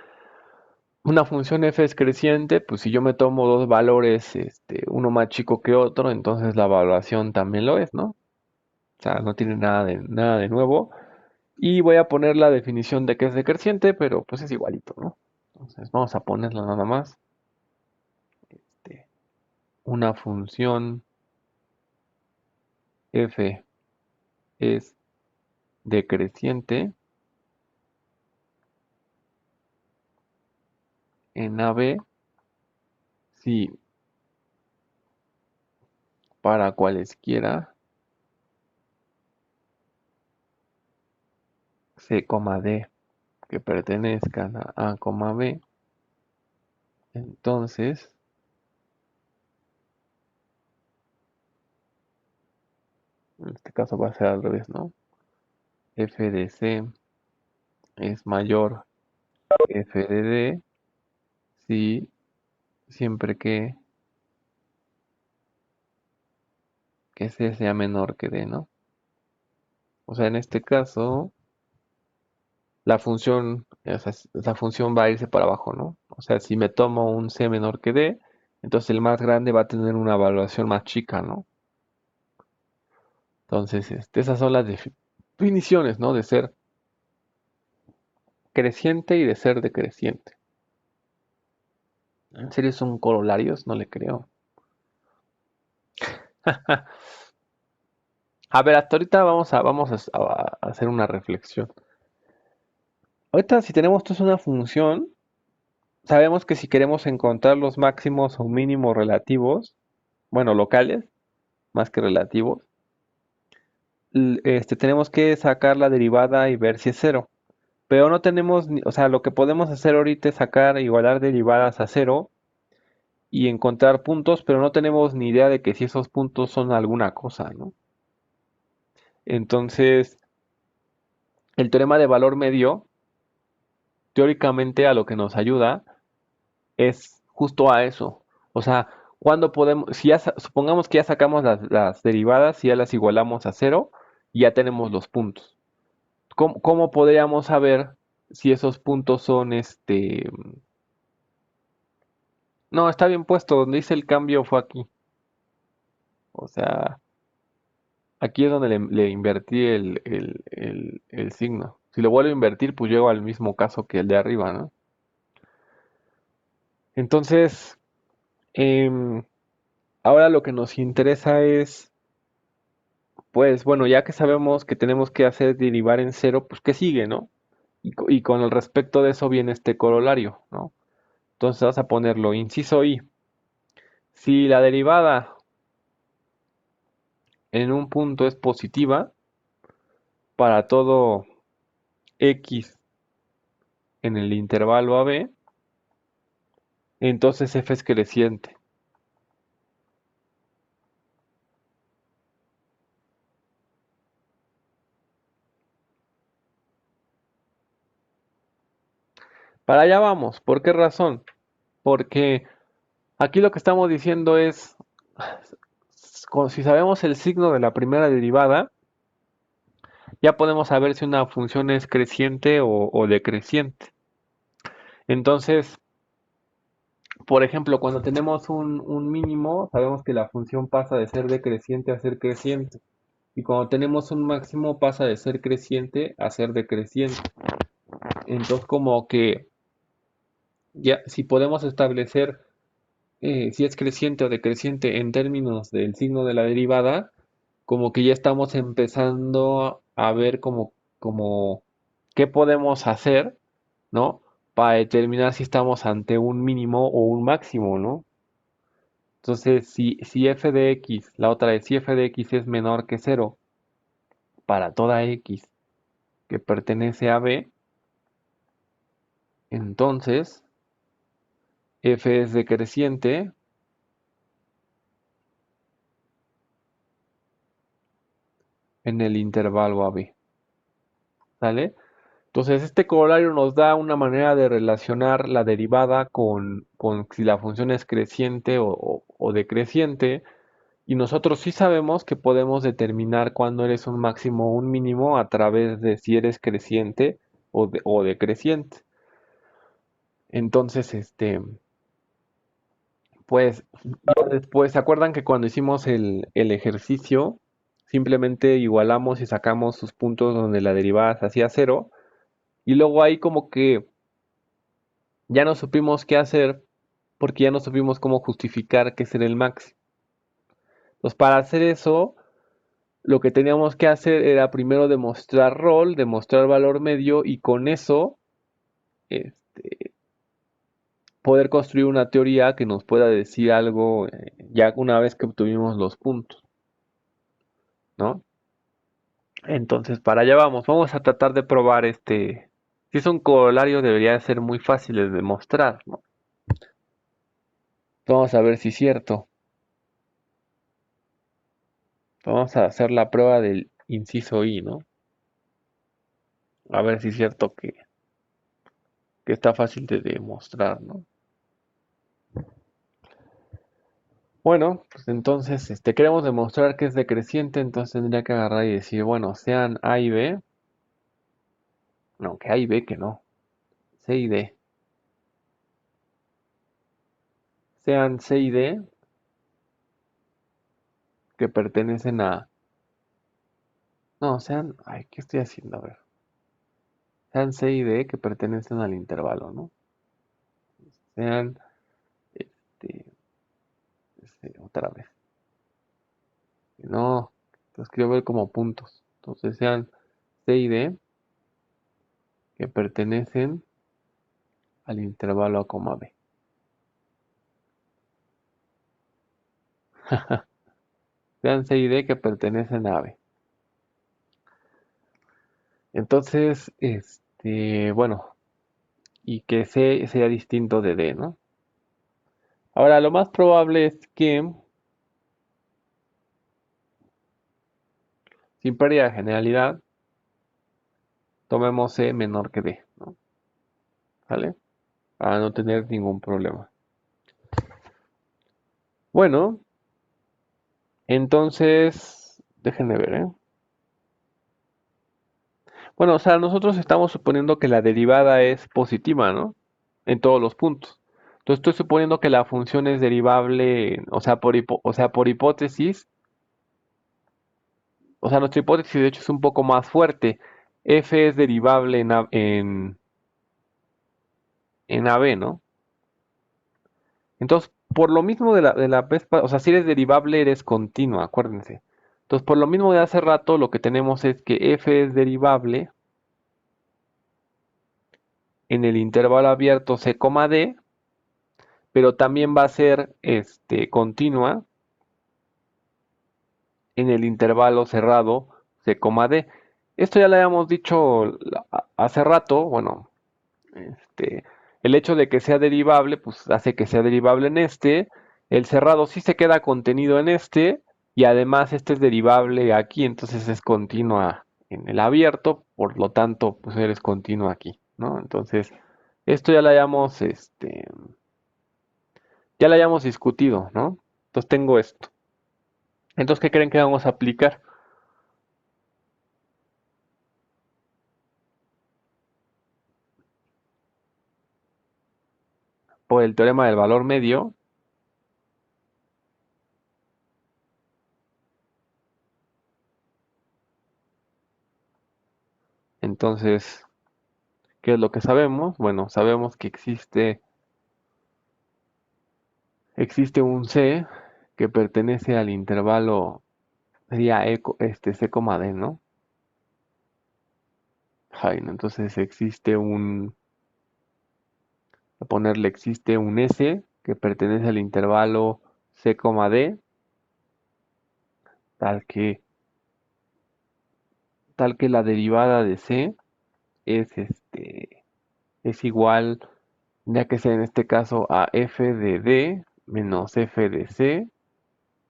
una función f es creciente, pues si yo me tomo dos valores, uno más chico que otro, entonces la evaluación también lo es, ¿no? O sea, no tiene nada de nuevo. Y voy a poner la definición de que es decreciente, pero pues es igualito, ¿no? Entonces vamos a ponerla nada más. Este, una función f es decreciente en AB si para cualesquiera c, d que pertenezcan a B, entonces en este caso va a ser al revés, ¿no? F de C es mayor que F de D si siempre que C sea menor que D, ¿no? O sea, en este caso, la función va a irse para abajo, ¿no? O sea, si me tomo un C menor que D, entonces el más grande va a tener una evaluación más chica, ¿no? Entonces, esas son las definiciones, ¿no? De ser creciente y de ser decreciente. ¿En serio son corolarios? No le creo. A ver, hasta ahorita vamos a hacer una reflexión. Ahorita si tenemos esto es una función, sabemos que si queremos encontrar los máximos o mínimos relativos, bueno, locales, más que relativos, tenemos que sacar la derivada y ver si es cero. Pero no tenemos, o sea, lo que podemos hacer ahorita es sacar, igualar derivadas a cero y encontrar puntos, pero no tenemos ni idea de que si esos puntos son alguna cosa, ¿no? Entonces, el teorema de valor medio, teóricamente a lo que nos ayuda es justo a eso. O sea, cuando podemos, si ya, supongamos que ya sacamos las derivadas y ya las igualamos a cero, y ya tenemos los puntos. ¿Cómo podríamos saber si esos puntos son No, está bien puesto, donde dice el cambio fue aquí. O sea, aquí es donde le invertí el signo. Si lo vuelvo a invertir, pues llego al mismo caso que el de arriba, ¿no? Entonces, em, ahora lo que nos interesa es, pues bueno, ya que sabemos que tenemos que hacer derivar en cero, pues ¿qué sigue, no? Y con el respecto de eso viene este corolario, ¿no? Entonces vas a ponerlo, inciso I. Si la derivada en un punto es positiva, para todo x en el intervalo AB, entonces f es creciente. Para allá vamos. ¿Por qué razón? Porque aquí lo que estamos diciendo es, si sabemos el signo de la primera derivada, ya podemos saber si una función es creciente o decreciente. Entonces, por ejemplo, cuando tenemos un mínimo, sabemos que la función pasa de ser decreciente a ser creciente. Y cuando tenemos un máximo, pasa de ser creciente a ser decreciente. Entonces, como que ya, si podemos establecer si es creciente o decreciente en términos del signo de la derivada, como que ya estamos empezando a ver como qué podemos hacer, ¿no? Para determinar si estamos ante un mínimo o un máximo, ¿no? Entonces, si f de x, la otra es si f de x es menor que 0 para toda x que pertenece a B, entonces f es decreciente en el intervalo AB, ¿sale? Entonces, este corolario nos da una manera de relacionar la derivada con si la función es creciente o decreciente, y nosotros sí sabemos que podemos determinar cuándo eres un máximo o un mínimo a través de si eres creciente o decreciente. Entonces, pues, después, ¿se acuerdan que cuando hicimos el ejercicio, simplemente igualamos y sacamos sus puntos donde la derivada se hacía cero? Y luego ahí como que ya no supimos qué hacer porque ya no supimos cómo justificar qué ser el máximo. Entonces, para hacer eso, lo que teníamos que hacer era primero demostrar rol, demostrar valor medio y con eso poder construir una teoría que nos pueda decir algo ya una vez que obtuvimos los puntos, ¿no? Entonces, para allá vamos. Vamos a tratar de probar Si es un corolario, debería ser muy fácil de demostrar, ¿no? Vamos a ver si es cierto. Vamos a hacer la prueba del inciso I, ¿no? A ver si es cierto que está fácil de demostrar, ¿no? Bueno, pues entonces, queremos demostrar que es decreciente, entonces tendría que agarrar y decir, bueno, sean A y B, no, que A y B, que no, C y D, sean C y D, que pertenecen no, sean, ay, ¿qué estoy haciendo? A ver, sean C y D, que pertenecen al intervalo, ¿no? Sean, este, otra vez, no, los quiero ver como puntos, entonces sean C y D, que pertenecen al intervalo A, B. Sean C y D que pertenecen a B. Entonces, bueno, y que C sea distinto de D, ¿no? Ahora, lo más probable es que, sin pérdida de generalidad, tomemos C menor que D, ¿no? ¿Vale? Para no tener ningún problema. Bueno, entonces, déjenme ver, ¿eh? Bueno, o sea, nosotros estamos suponiendo que la derivada es positiva, ¿no? En todos los puntos. Entonces estoy suponiendo que la función es derivable, o sea, por hipótesis, o sea, nuestra hipótesis de hecho es un poco más fuerte. F es derivable en AB, ¿no? Entonces, por lo mismo de la vez, o sea, si eres derivable eres continua, acuérdense. Entonces, por lo mismo de hace rato, lo que tenemos es que F es derivable en el intervalo abierto C, D, pero también va a ser continua en el intervalo cerrado C, D. Esto ya lo habíamos dicho hace rato, bueno, El hecho de que sea derivable, pues hace que sea derivable en este. El cerrado sí se queda contenido en este. Y además este es derivable aquí, entonces es continua en el abierto. Por lo tanto, pues eres continuo aquí, ¿no? Entonces, esto ya lo hayamos discutido, ¿no? Entonces tengo esto. Entonces, ¿qué creen que vamos a aplicar? Por el teorema del valor medio. Entonces, ¿qué es lo que sabemos? Bueno, sabemos que existe un C que pertenece al intervalo, sería C, D, ¿no? Ay, no, entonces a ponerle existe un S que pertenece al intervalo C, D, tal que, tal que la derivada de C es igual, ya que sea en este caso, a f de D menos f de C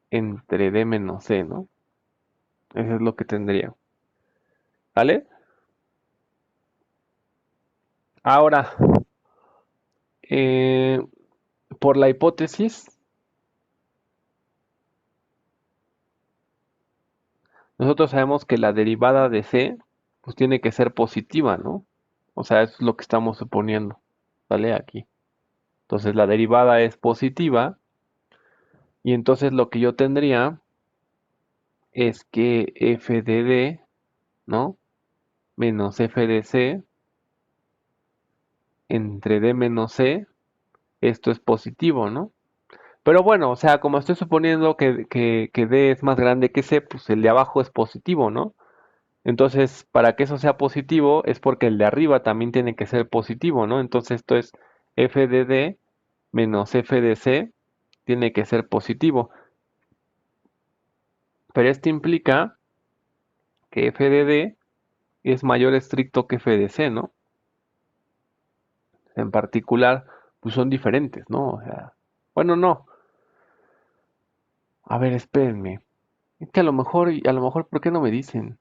entre D menos C, ¿no? Eso es lo que tendría. ¿Vale? Ahora, eh, por la hipótesis, nosotros sabemos que la derivada de C, pues tiene que ser positiva, ¿no? O sea, eso es lo que estamos suponiendo. ¿Vale? Aquí. Entonces la derivada es positiva y entonces lo que yo tendría es que f de D, ¿no? Menos f de C entre D menos C, esto es positivo, ¿no? Pero bueno, o sea, como estoy suponiendo que D es más grande que C, pues el de abajo es positivo, ¿no? Entonces, para que eso sea positivo, es porque el de arriba también tiene que ser positivo, ¿no? Entonces esto es f de D menos f de C, tiene que ser positivo. Pero esto implica que f de D es mayor estricto que f de C, ¿no? En particular, pues son diferentes, ¿no? O sea, bueno, no. A ver, espérenme. Es que a lo mejor, ¿por qué no me dicen?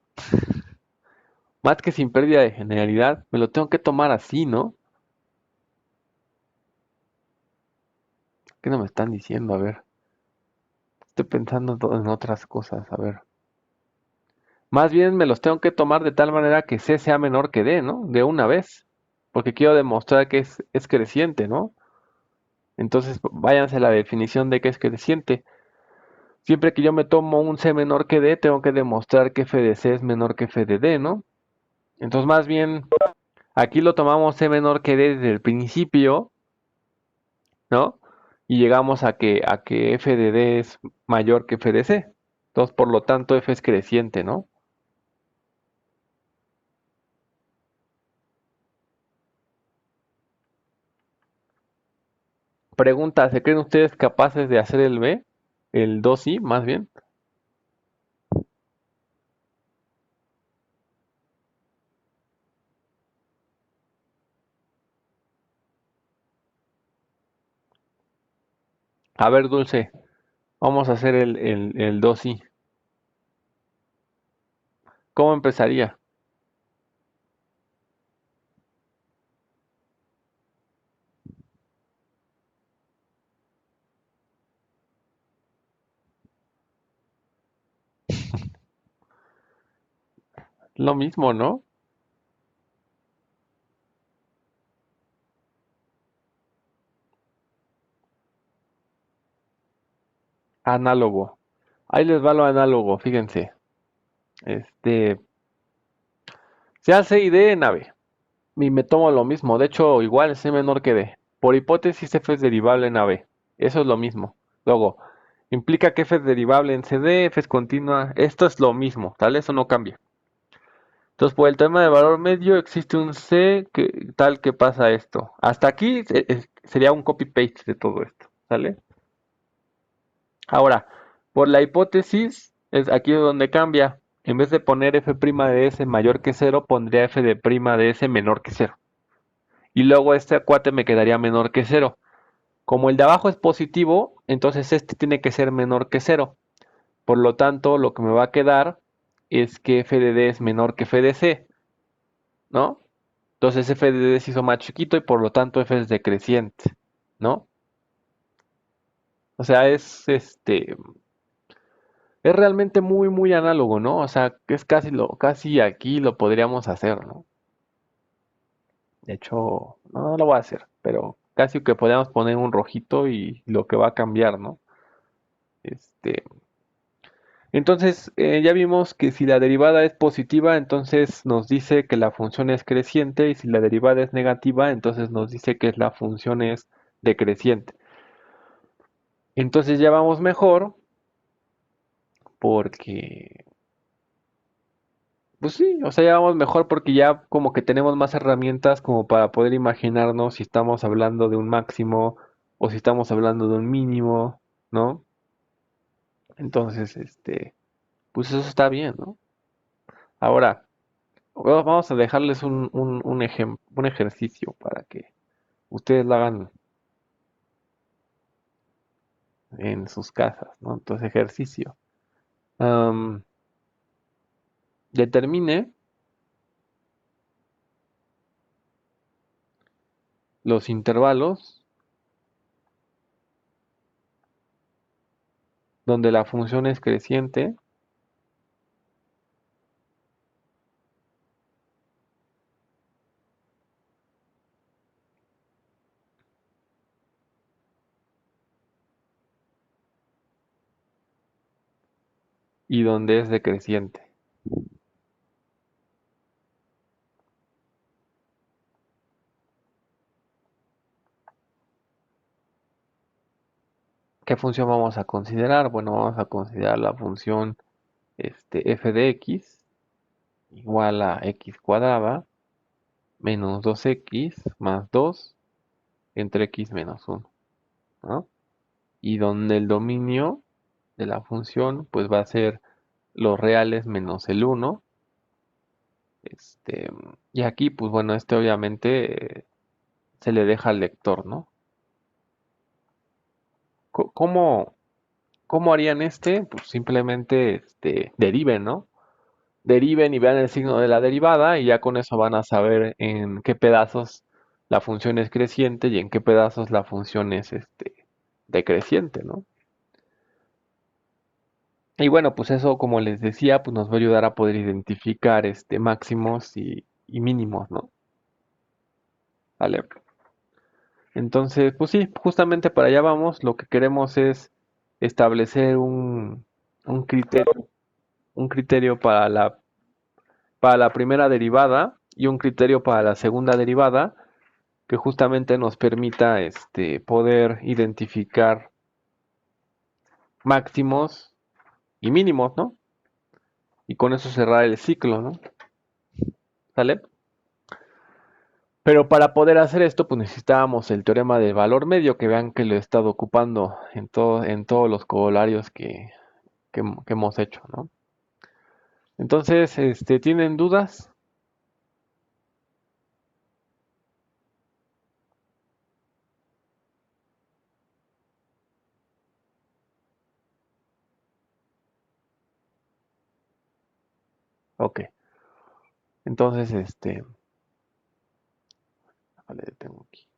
Más que sin pérdida de generalidad, me lo tengo que tomar así, ¿no? ¿Qué no me están diciendo? A ver, estoy pensando en otras cosas, a ver. Más bien me los tengo que tomar de tal manera que C sea menor que D, ¿no? De una vez. Porque quiero demostrar que es creciente, ¿no? Entonces, váyanse a la definición de que es creciente. Siempre que yo me tomo un C menor que D, tengo que demostrar que F de C es menor que F de D, ¿no? Entonces, más bien, aquí lo tomamos C menor que D desde el principio, ¿no? Y llegamos a que f de D es mayor que f de C. Entonces, por lo tanto, f es creciente, ¿no? Pregunta, ¿se creen ustedes capaces de hacer el B? El 2i, más bien. A ver, Dulce, vamos a hacer el 2i. ¿Cómo empezaría? Lo mismo, ¿no? Análogo. Ahí les va lo análogo, fíjense. Se hace I D en AB. Y me tomo lo mismo. De hecho, igual C menor que D. Por hipótesis, F es derivable en AB. Eso es lo mismo. Luego, implica que F es derivable en CD, F es continua. Esto es lo mismo, ¿tal? Eso no cambia. Entonces, por el tema de valor medio, existe un C que tal que pasa esto. Hasta aquí sería un copy-paste de todo esto, ¿sale? Ahora, por la hipótesis, aquí es donde cambia. En vez de poner f' de s mayor que 0, pondría f de prima de s menor que 0. y luego este cuate me quedaría menor que cero. Como el de abajo es positivo, entonces este tiene que ser menor que cero. Por lo tanto, lo que me va a quedar es que f de d es menor que f de c, ¿no? Entonces f de d se hizo más chiquito y por lo tanto f es decreciente, ¿no? O sea, es realmente muy, muy análogo, ¿no? O sea, que es casi aquí lo podríamos hacer, ¿no? De hecho, no lo voy a hacer, pero casi que podríamos poner un rojito y lo que va a cambiar, ¿no? Este, entonces, ya vimos que si la derivada es positiva, entonces nos dice que la función es creciente, y si la derivada es negativa, entonces nos dice que la función es decreciente. Entonces ya vamos mejor porque, pues sí, o sea, ya vamos mejor porque ya como que tenemos más herramientas como para poder imaginarnos si estamos hablando de un máximo o si estamos hablando de un mínimo, ¿no? Entonces, pues eso está bien, ¿no? Ahora, vamos a dejarles un ejercicio para que ustedes lo hagan en sus casas, ¿no? Entonces, ejercicio. Am, Determine los intervalos donde la función es creciente y donde es decreciente. ¿Qué función vamos a considerar? Bueno, vamos a considerar la función f de x igual a x cuadrada menos 2x más 2 entre x menos 1, ¿no? Y donde el dominio de la función pues va a ser los reales menos el 1. Este, y aquí pues bueno, obviamente se le deja al lector, ¿no? ¿Cómo, cómo harían Pues simplemente deriven, ¿no? Deriven y vean el signo de la derivada y ya con eso van a saber en qué pedazos la función es creciente y en qué pedazos la función es decreciente, ¿no? Y bueno, pues eso, como les decía, pues nos va a ayudar a poder identificar máximos y mínimos, ¿no? Vale. Entonces, pues sí, justamente para allá vamos. Lo que queremos es establecer un criterio, un criterio para la primera derivada y un criterio para la segunda derivada que justamente nos permita poder identificar máximos y mínimos, ¿no? Y con eso cerrar el ciclo, ¿no? ¿Sale? Pero para poder hacer esto, pues necesitábamos el teorema del valor medio, que vean que lo he estado ocupando en todos los corolarios que hemos hecho, ¿no? Entonces, ¿tienen dudas? Ok. Entonces, vale, tengo aquí.